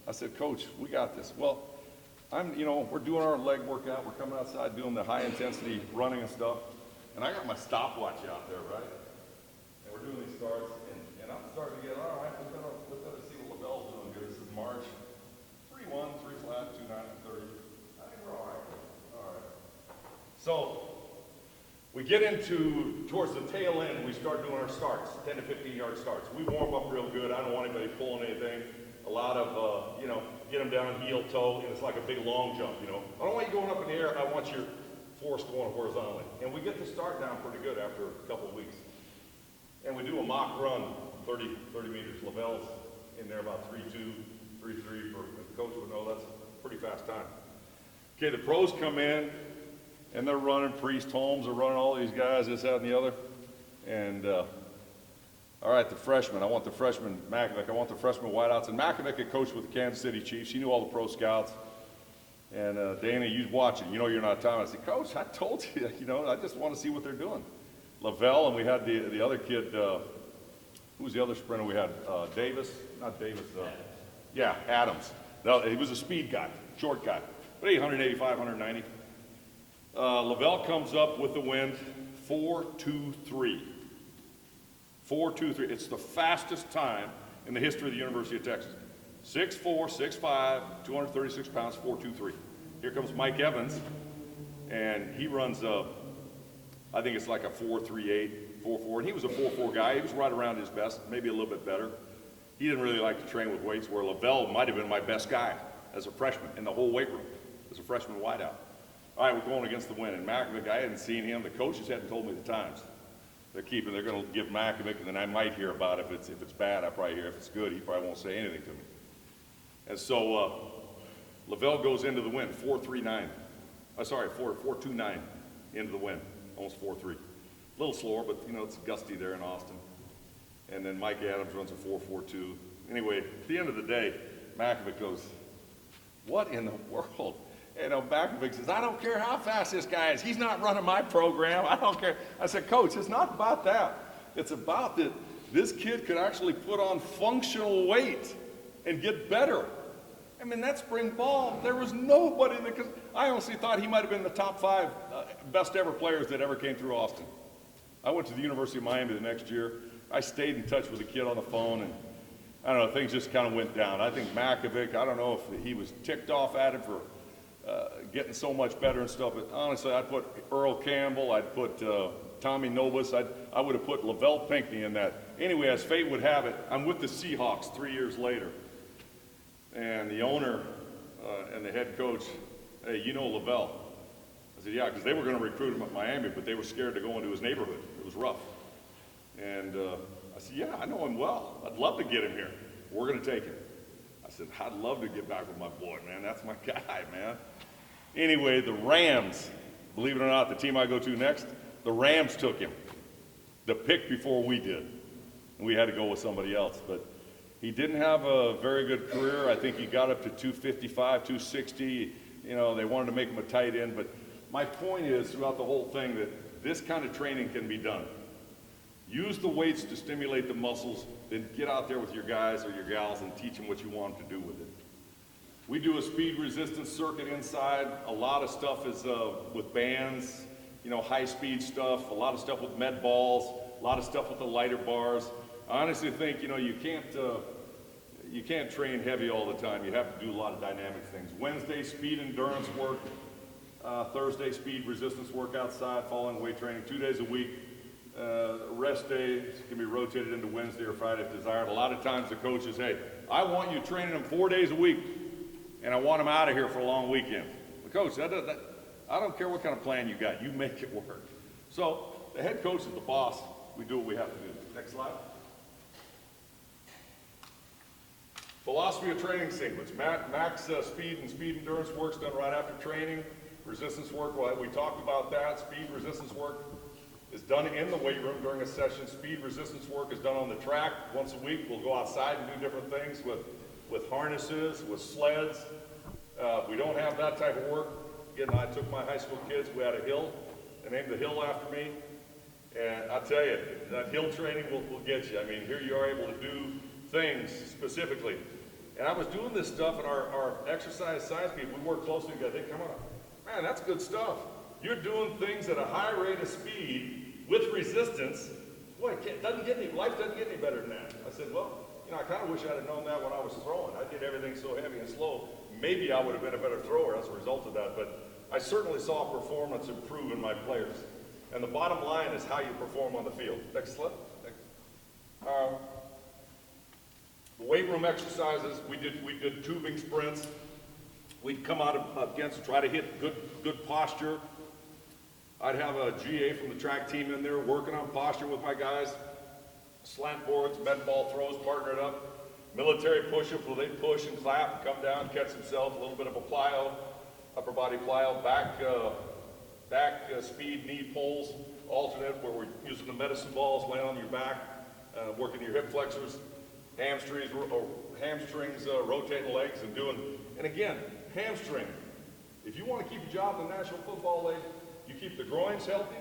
I said, Coach, we got this. Well, we're doing our leg workout. We're coming outside doing the high intensity running and stuff. And I got my stopwatch out there, right? And we're doing these starts, and I'm starting to get, all right, we better see what Lavelle's doing good. This is March. 3-1, 3 flat, 2-9, 30. I think we're all right. All right. So we get towards the tail end, we start doing our starts, 10 to 15-yard starts. We warm up real good. I don't want anybody pulling anything. A lot of, get them down heel toe, and it's like a big long jump, I don't want you going up in the air. I want your force going horizontally. And we get the start down pretty good after a couple of weeks. And we do a mock run, 30 meters. Lavelle's in there about 3.2, 3.3 for the coach would know that's a pretty fast time. Okay, the pros come in, and they're running Priest, Holmes, they're running all these guys, this, that, and the other. And, all right, the freshmen. I want the freshman Makovic. I want the freshman wideouts. And Makovic had coached with the Kansas City Chiefs. He knew all the pro scouts. And Dana, you watching. You're not timing. I said, Coach, I told you, I just want to see what they're doing. Lavelle, and we had the other kid. Who was the other sprinter we had? Davis? Not Davis. Adams. No, he was a speed guy, short guy. But 185, 190. Lavelle comes up with the wind, 4.23. 4.23. It's the fastest time in the history of the University of Texas. 6'4", 6'5", 236 pounds, 4.23. Here comes Mike Evans, and he runs I think it's like a 4.38, 4.4, and he was a 4.4 guy. He was right around his best, maybe a little bit better. He didn't really like to train with weights, where Lavelle might have been my best guy as a freshman in the whole weight room, as a freshman wideout. All right, we're going against the wind, and Makovic, I hadn't seen him. The coaches hadn't told me the times. They're going to give Makovic, and then I might hear about it. If it's bad, I probably hear. If it's good, he probably won't say anything to me. And so Lavelle goes into the wind, 4.39. 4.29 into the wind, almost 4.3. A little slower, but it's gusty there in Austin. And then Mike Adams runs a 4.42. Anyway, at the end of the day, Makovic goes, what in the world? Makovic says, I don't care how fast this guy is. He's not running my program. I don't care. I said, Coach, it's not about that. It's about that this kid could actually put on functional weight and get better. That spring ball, there was nobody because I honestly thought he might have been the top 5 best ever players that ever came through Austin. I went to the University of Miami the next year. I stayed in touch with the kid on the phone, and I don't know, things just kind of went down. I think Makovic, I don't know if he was ticked off at it for getting so much better and stuff, but honestly, I'd put Earl Campbell, I'd put Tommy Novus, I would have put Lavelle Pinckney in that. Anyway, as fate would have it, I'm with the Seahawks 3 years later. And the owner and the head coach, hey, Lavelle? I said, yeah, because they were going to recruit him at Miami, but they were scared to go into his neighborhood. It was rough. And I said, yeah, I know him well. I'd love to get him here. We're going to take him. I said, I'd love to get back with my boy, man. That's my guy, man. Anyway, the Rams, believe it or not, the team I go to next, the Rams took him. The pick before we did. And we had to go with somebody else. But he didn't have a very good career. I think he got up to 255, 260. You know, they wanted to make him a tight end. But my point is, throughout the whole thing, that this kind of training can be done. Use the weights to stimulate the muscles, then get out there with your guys or your gals and teach them what you want them to do with it. We do a speed resistance circuit inside. A lot of stuff is with bands, you know, high-speed stuff, a lot of stuff with med balls, a lot of stuff with the lighter bars. I honestly think, you know, you can't train heavy all the time. You have to do a lot of dynamic things. Wednesday, speed endurance work. Thursday, speed resistance work outside, following weight training, 2 days a week. Rest days can be rotated into Wednesday or Friday if desired. A lot of times the coach is, hey, I want you training them 4 days a week, and I want them out of here for a long weekend. But coach, I don't care what kind of plan you got. You make it work. So the head coach is the boss. We do what we have to do. Next slide. Philosophy of training sequence. Max speed and speed endurance work's done right after training. Resistance work, well, we talked about that. Speed resistance work is done in the weight room during a session. Speed resistance work is done on the track once a week. We'll go outside and do different things with harnesses, with sleds. We don't have that type of work. Again, I took my high school kids. We had a hill. They named the hill after me. And I tell you, that hill training will get you. I mean, here you are able to do things specifically. And I was doing this stuff, and our exercise science people, we work closely together. They come on, man, that's good stuff. You're doing things at a high rate of speed with resistance. Boy, life doesn't get any better than that. I said, well, you know, I kind of wish I'd have known that when I was throwing. I did everything so heavy and slow. Maybe I would have been a better thrower as a result of that, but I certainly saw performance improve in my players. And the bottom line is how you perform on the field. Next slide. The weight room exercises, we did tubing sprints. We'd come out against and try to hit good posture. I'd have a GA from the track team in there working on posture with my guys. Slant boards, med ball throws, partnered up. Military push-ups where they push and clap, come down, catch themselves, a little bit of a plyo, upper body plyo, back speed knee pulls, alternate where we're using the medicine balls, laying on your back, working your hip flexors, hamstrings, rotating legs and doing, and again, hamstring. If you want to keep your job in the National Football League, you keep the groins healthy,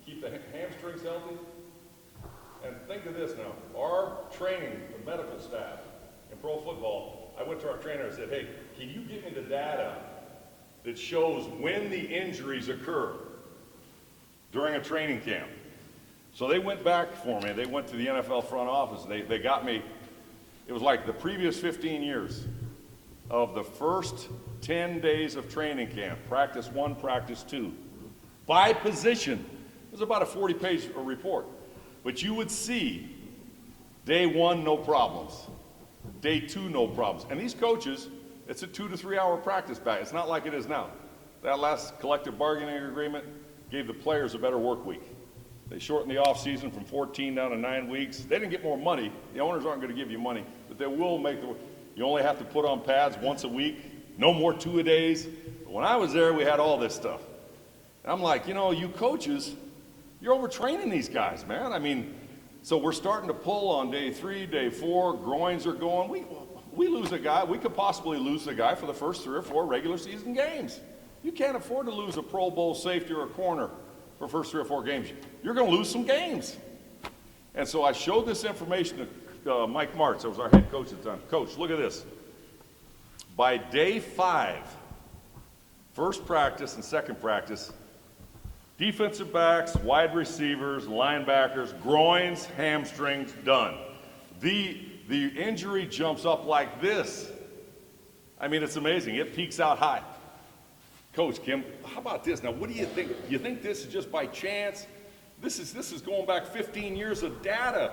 you keep the hamstrings healthy. And think of this now, our training, the medical staff in pro football, I went to our trainer and said, hey, can you give me the data that shows when the injuries occur during a training camp? So they went back for me. They went to the NFL front office. And they got me. It was like the previous 15 years of the first 10 days of training camp, practice 1, practice 2, by position. It was about a 40-page report. But you would see day 1, no problems. Day 2, no problems. And these coaches, it's a 2 to 3 hour practice back. It's not like it is now. That last collective bargaining agreement gave the players a better work week. They shortened the off season from 14 down to 9 weeks. They didn't get more money. The owners aren't going to give you money, but they will make you only have to put on pads once a week, no more 2-a-days. But when I was there, we had all this stuff. And I'm like, you know, you coaches, you're overtraining these guys, man. I mean, so we're starting to pull on day 3, day 4, groins are going. We lose a guy. We could possibly lose a guy for the first 3 or 4 regular season games. You can't afford to lose a Pro Bowl safety or a corner for the first 3 or 4 games. You're going to lose some games. And so I showed this information to Mike Martz, that was our head coach at the time. Coach, look at this. By day 5, first practice and second practice, defensive backs, wide receivers, linebackers, groins, hamstrings, done. The injury jumps up like this. I mean, it's amazing. It peaks out high. Coach Kim, how about this? Now, what do you think? You think this is just by chance? This is going back 15 years of data.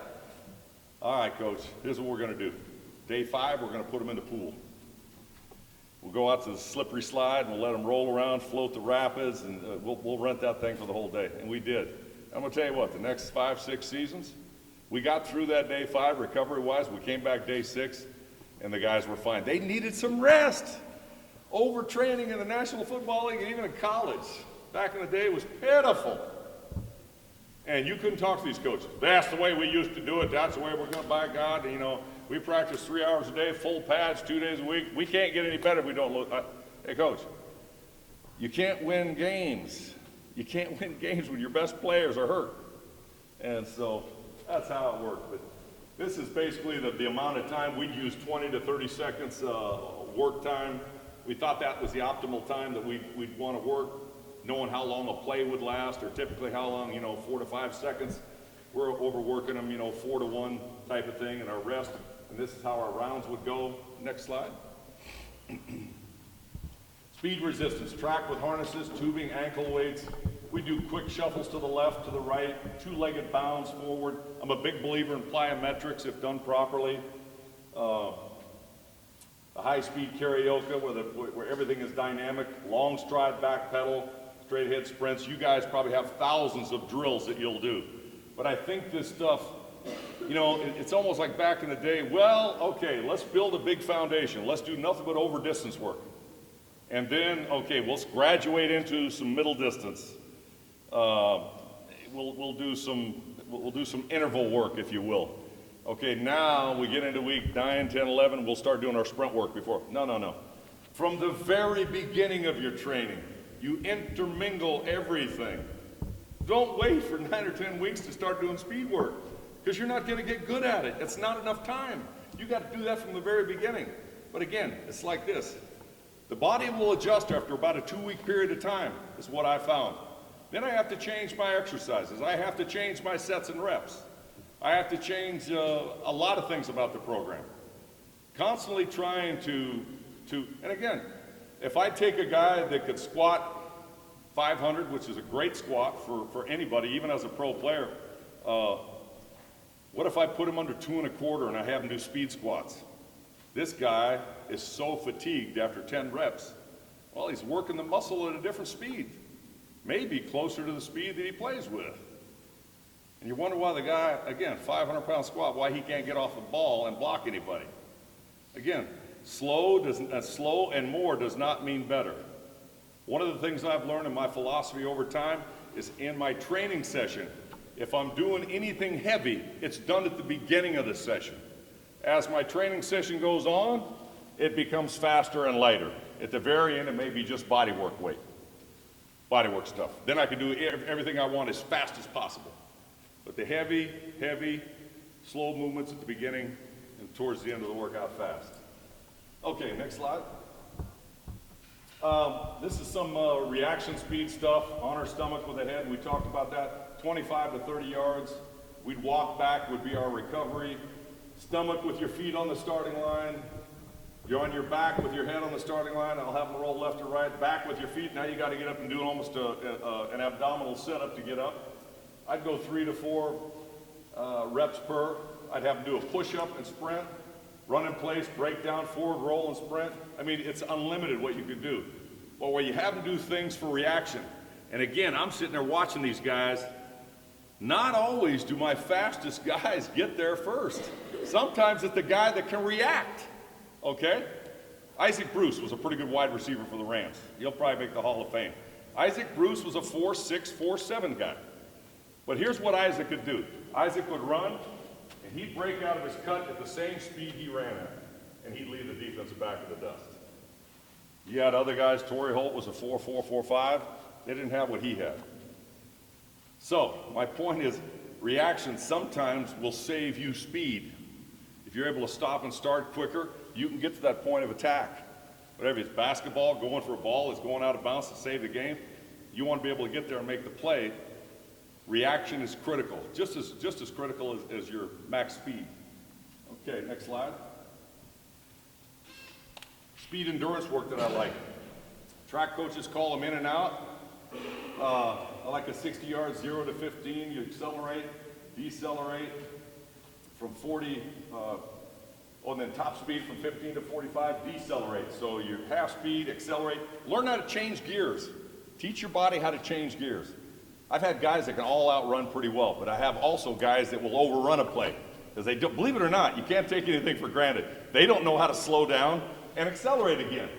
All right, Coach, here's what we're going to do. Day 5, we're going to put them in the pool. We'll go out to the slippery slide, and we'll let them roll around, float the rapids, and we'll rent that thing for the whole day. And we did. I'm going to tell you what, the next 5, 6 seasons, we got through that day 5 recovery-wise. We came back day 6, and the guys were fine. They needed some rest. Overtraining in the National Football League and even in college back in the day was pitiful. And you couldn't talk to these coaches. That's the way we used to do it. That's the way we're going to, by God. You know, we practice 3 hours a day, full pads, 2 days a week. We can't get any better if we don't look. Hey, coach, you can't win games. You can't win games when your best players are hurt. And so that's how it worked. But this is basically the amount of time. We'd use 20 to 30 seconds work time. We thought that was the optimal time that we'd want to work, knowing how long a play would last, or typically how long, 4 to 5 seconds. We're overworking them, 4 to 1 type of thing in our rest. And this is how our rounds would go. Next slide. Speed resistance, track with harnesses, tubing, ankle weights. We do quick shuffles to the left, to the right, 2-legged bounds forward. I'm a big believer in plyometrics if done properly. The high-speed karaoke where everything is dynamic, long stride back pedal, straight ahead sprints. You guys probably have thousands of drills that you'll do. But I think this stuff, it's almost like back in the day, well, okay, let's build a big foundation. Let's do nothing but over distance work. And then, okay, we'll graduate into some middle distance. We'll do some interval work, if you will. Okay, now we get into week 9, 10, 11, we'll start doing our sprint work before. No. From the very beginning of your training, you intermingle everything. Don't wait for 9 or 10 weeks to start doing speed work, because you're not going to get good at it. It's not enough time. You got to do that from the very beginning. But again, it's like this. The body will adjust after about a 2-week period of time, is what I found. Then I have to change my exercises. I have to change my sets and reps. I have to change a lot of things about the program. Constantly trying to, and again, if I take a guy that could squat 500, which is a great squat for anybody, even as a pro player, what if I put him under 2 1/4 and I have him do speed squats? This guy is so fatigued after 10 reps. Well, he's working the muscle at a different speed, maybe closer to the speed that he plays with. And you wonder why the guy, again, 500-pound squat, why he can't get off the ball and block anybody. Again, slow and more does not mean better. One of the things I've learned in my philosophy over time is in my training session, if I'm doing anything heavy, it's done at the beginning of the session. As my training session goes on, it becomes faster and lighter. At the very end, it may be just body work weight, body work stuff. Then I can do everything I want as fast as possible. But the heavy, slow movements at the beginning and towards the end of the workout fast. Okay, next slide. This is some reaction speed stuff on our stomach with the head. We talked about that. 25 to 30 yards. We'd walk back would be our recovery. Stomach with your feet on the starting line. You're on your back with your head on the starting line. I'll have them roll left or right. Back with your feet. Now you got to get up and do almost an abdominal setup to get up. I'd go 3 to 4 reps per. I'd have them do a push-up and sprint, run in place, break down, forward, roll, and sprint. I mean, it's unlimited what you could do. But where you have them do things for reaction. And again, I'm sitting there watching these guys. Not always do my fastest guys get there first. Sometimes it's the guy that can react, okay? Isaac Bruce was a pretty good wide receiver for the Rams. He'll probably make the Hall of Fame. Isaac Bruce was a 4'6", 4'7" guy. But here's what Isaac could do. Isaac would run, and he'd break out of his cut at the same speed he ran at, and he'd leave the defensive back in the dust. You had other guys. Torrey Holt was a 4'4", 4'5". They didn't have what he had. So my point is, reaction sometimes will save you speed. If you're able to stop and start quicker, you can get to that point of attack. Whatever it's basketball, going for a ball, it's going out of bounds to save the game. You want to be able to get there and make the play. Reaction is critical, just as critical as your max speed. Okay, next slide. Speed endurance work that I like. Track coaches call them in and out. I like a 60 yards, 0 to 15. You accelerate, decelerate from 40, and then top speed from 15 to 45, decelerate. So your half speed, accelerate. Learn how to change gears. Teach your body how to change gears. I've had guys that can all outrun pretty well, but I have also guys that will overrun a play. Because they don't, believe it or not, you can't take anything for granted. They don't know how to slow down and accelerate again.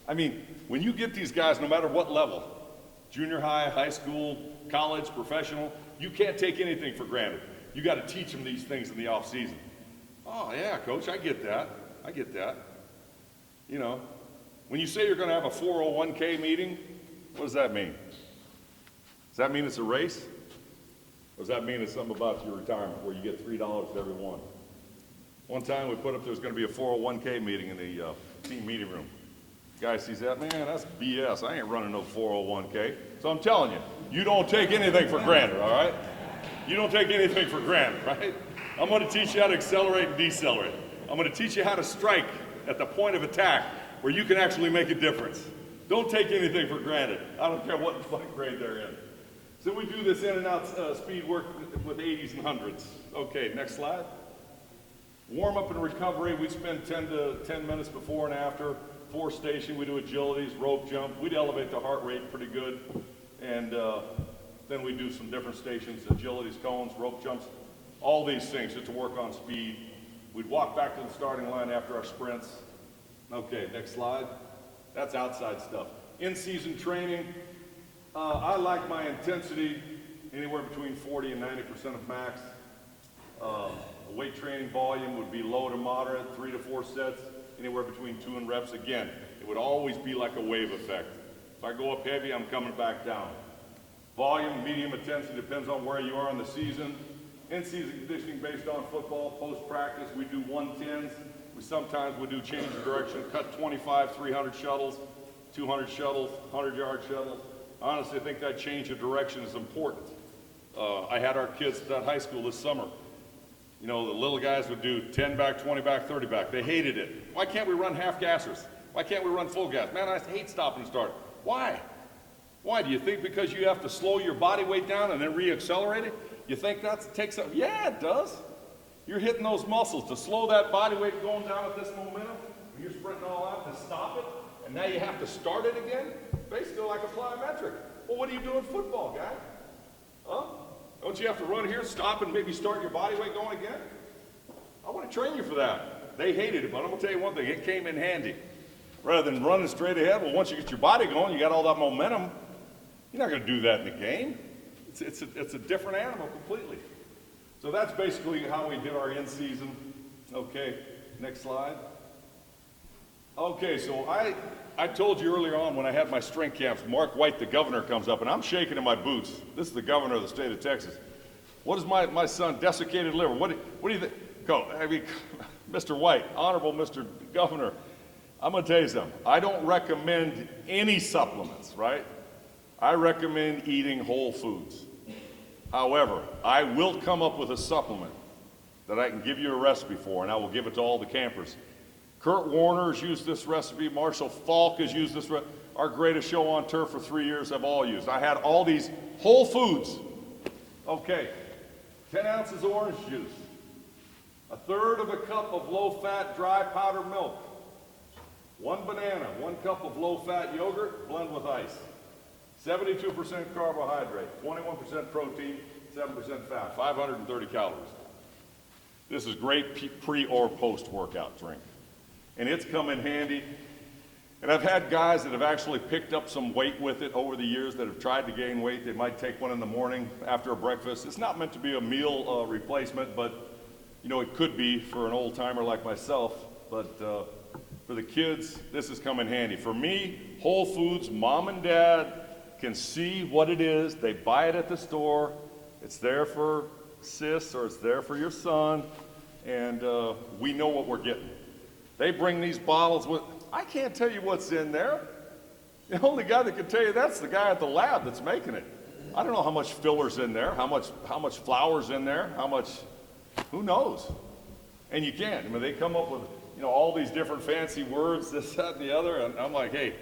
I mean, when you get these guys, no matter what level, junior high, high school, college, professional, you can't take anything for granted. You got to teach them these things in the off season. Oh yeah, coach, I get that. I get that. You know, when you say you're going to have a 401k meeting, what does that mean? Does that mean it's a race? Or does that mean it's something about your retirement where you get $3 for every one? One time we put up there's going to be a 401k meeting in the team meeting room. Guy sees that, man, that's BS. I ain't running no 401k. So I'm telling you, you don't take anything for granted, all right? You don't take anything for granted, right? I'm going to teach you how to accelerate and decelerate. I'm going to teach you how to strike at the point of attack where you can actually make a difference. Don't take anything for granted. I don't care what grade they're in. So we do this in and out speed work with 80s and 100s. Okay, next slide. Warm up and recovery, we spend 10 minutes before and after. 4 station, we do agilities, rope jump. We'd elevate the heart rate pretty good. And then we do some different stations, agilities, cones, rope jumps, all these things just to work on speed. We'd walk back to the starting line after our sprints. Okay, next slide. That's outside stuff. In-season training, I like my intensity anywhere between 40 and 90% of max. Weight training volume would be low to moderate, 3 to 4 sets, anywhere between 2 and reps. Again, it would always be like a wave effect. If I go up heavy, I'm coming back down. Volume, medium intensity, depends on where you are in the season. In-season conditioning based on football, post-practice, we do 110s. We sometimes would do change of direction, cut 25, 300 shuttles, 200 shuttles, 100-yard shuttles. Honestly, I think that change of direction is important. I had our kids at high school this summer. You know, the little guys would do 10 back, 20 back, 30 back. They hated it. Why can't we run half gassers? Why can't we run full gas? Man, I hate stop and start. Why? Why? Do you think because you have to slow your body weight down and then re-accelerate it? You think that takes up? Yeah, it does. You're hitting those muscles to slow that body weight going down at this momentum. When you're sprinting all out to stop it, and now you have to start it again? Basically like a plyometric. Well, what do you do in football, guy? Huh? Don't you have to run here, stop, and maybe start your body weight going again? I want to train you for that. They hated it, but I'm going to tell you one thing. It came in handy. Rather than running straight ahead, well, once you get your body going, you got all that momentum. You're not going to do that in the game. It's a different animal completely. So that's basically how we did our in-season. Okay, next slide. Okay, so I told you earlier on when I had my strength camps, Mark White, the governor, comes up, and I'm shaking in my boots. This is the governor of the state of Texas. What is my son, desiccated liver? What do you think? Go, I mean, Mr. White, honorable Mr. Governor, I'm going to tell you something. I don't recommend any supplements, right? I recommend eating whole foods. However, I will come up with a supplement that I can give you a recipe for, and I will give it to all the campers. Kurt Warner has used this recipe. Marshall Falk has used this recipe. Our greatest show on turf for 3 years have all used. I had all these whole foods. Okay, 10 ounces of orange juice, 1/3 of a cup of low-fat dry powdered milk, 1 banana, 1 cup of low-fat yogurt, blend with ice, 72% carbohydrate, 21% protein, 7% fat, 530 calories. This is great pre or post-workout drink. And it's come in handy. And I've had guys that have actually picked up some weight with it over the years that have tried to gain weight. They might take one in the morning after a breakfast. It's not meant to be a meal replacement, but you know, it could be for an old timer like myself. But for the kids, this has come in handy. For me, Whole Foods, mom and dad can see what it is. They buy it at the store. It's there for sis or it's there for your son. And we know what we're getting. They bring these bottles with, I can't tell you what's in there. The only guy that can tell you that's the guy at the lab that's making it. I don't know how much filler's in there, how much flour's in there, who knows? And you can't. I mean, they come up with, you know, all these different fancy words, this, that, and the other, and I'm like, hey,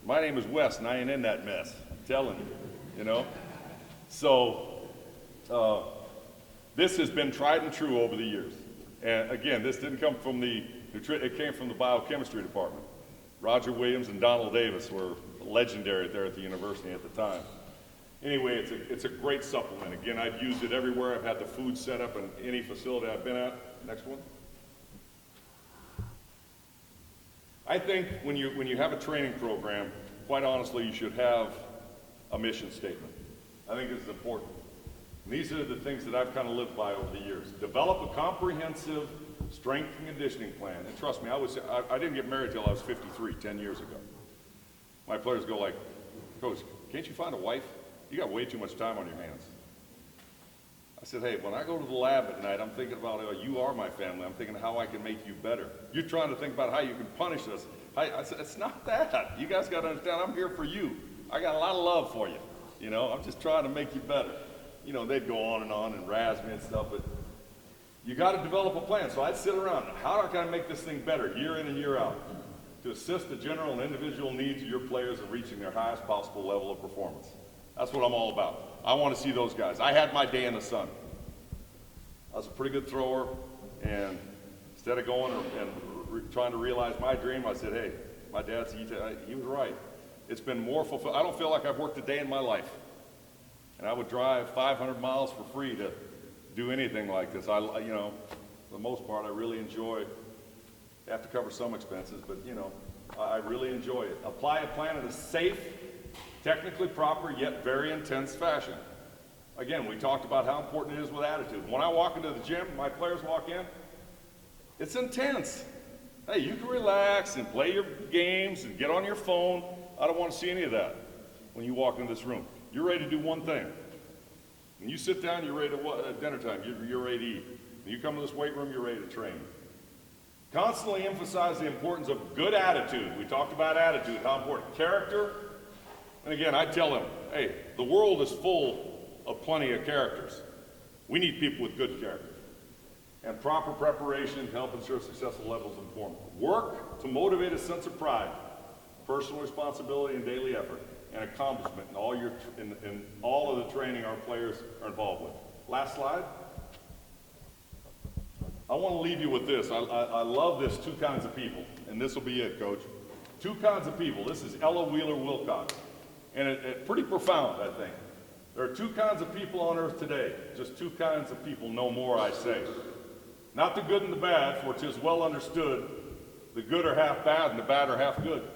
my name is Wes, and I ain't in that mess. I'm telling you, you know? So, this has been tried and true over the years. And again, this didn't come from it came from the biochemistry department. Roger Williams and Donald Davis were legendary there at the university at the time. Anyway, it's a great supplement. Again, I've used it everywhere. I've had the food set up in any facility I've been at. Next one. I think when you have a training program, quite honestly, you should have a mission statement. I think this is important. And these are the things that I've kind of lived by over the years. Develop a comprehensive strength and conditioning plan. And trust me, I didn't get married till I was 53, 10 years ago. My players go like, Coach, can't you find a wife? You got way too much time on your hands. I said, hey, when I go to the lab at night, I'm thinking about, you are my family. I'm thinking how I can make you better. You're trying to think about how you can punish us. I said, it's not that. You guys got to understand, I'm here for you. I got a lot of love for you. You know, I'm just trying to make you better. You know, they'd go on and razz me and stuff, but you got to develop a plan. So I'd sit around, how can I make this thing better year in and year out to assist the general and individual needs of your players in reaching their highest possible level of performance. That's what I'm all about. I want to see those guys. I had my day in the sun. I was a pretty good thrower, and instead of going and trying to realize my dream, I said, hey, my dad, he was right. It's been more fulfilling. I don't feel like I've worked a day in my life. And I would drive 500 miles for free to do anything like this. You know, for the most part, I really enjoy. I have to cover some expenses, but you know, I really enjoy it. Apply a plan in a safe, technically proper, yet very intense fashion. Again, we talked about how important it is with attitude. When I walk into the gym, my players walk in, it's intense. Hey, you can relax and play your games and get on your phone. I don't want to see any of that when you walk into this room. You're ready to do one thing. When you sit down, you're ready to, at dinner time, you're ready to eat. When you come to this weight room, you're ready to train. Constantly emphasize the importance of good attitude. We talked about attitude, how important. Character. And again, I tell them, hey, the world is full of plenty of characters. We need people with good character. And proper preparation to help ensure successful levels of performance. Work to motivate a sense of pride, personal responsibility and daily effort, and accomplishment in all of the training our players are involved with. Last slide. I want to leave you with this. I love this, two kinds of people, and this will be it, Coach. Two kinds of people. This is Ella Wheeler Wilcox, and it's pretty profound, I think. There are two kinds of people on earth today, just two kinds of people, no more, I say. Not the good and the bad, for 'tis well understood, the good are half bad and the bad are half good.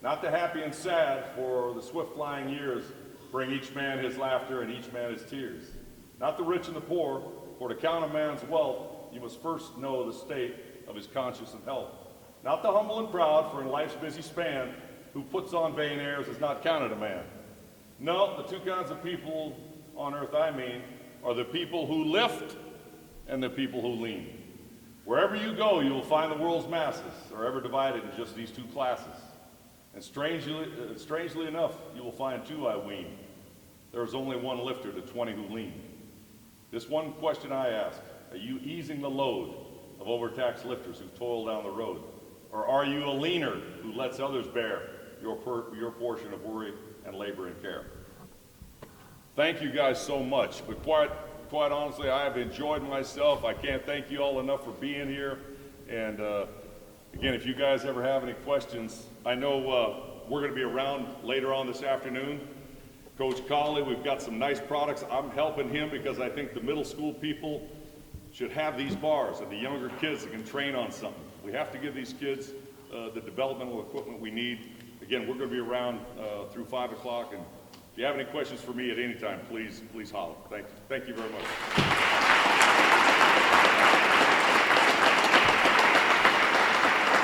Not the happy and sad, for the swift flying years bring each man his laughter and each man his tears. Not the rich and the poor, for to count a man's wealth, you must first know the state of his conscience and health. Not the humble and proud, for in life's busy span, who puts on vain airs is not counted a man. No, the two kinds of people on earth I mean are the people who lift and the people who lean. Wherever you go, you will find the world's masses are ever divided in just these two classes. And strangely enough, you will find two, I ween. There is only one lifter to 20 who lean. This one question I ask, are you easing the load of overtaxed lifters who toil down the road? Or are you a leaner who lets others bear your portion of worry and labor and care? Thank you guys so much. But quite honestly, I have enjoyed myself. I can't thank you all enough for being here. And again, if you guys ever have any questions, I know we're going to be around later on this afternoon. Coach Colley, we've got some nice products. I'm helping him because I think the middle school people should have these bars and the younger kids that can train on something. We have to give these kids the developmental equipment we need. Again, we're going to be around through 5 o'clock, and if you have any questions for me at any time, please holler. Thank you very much.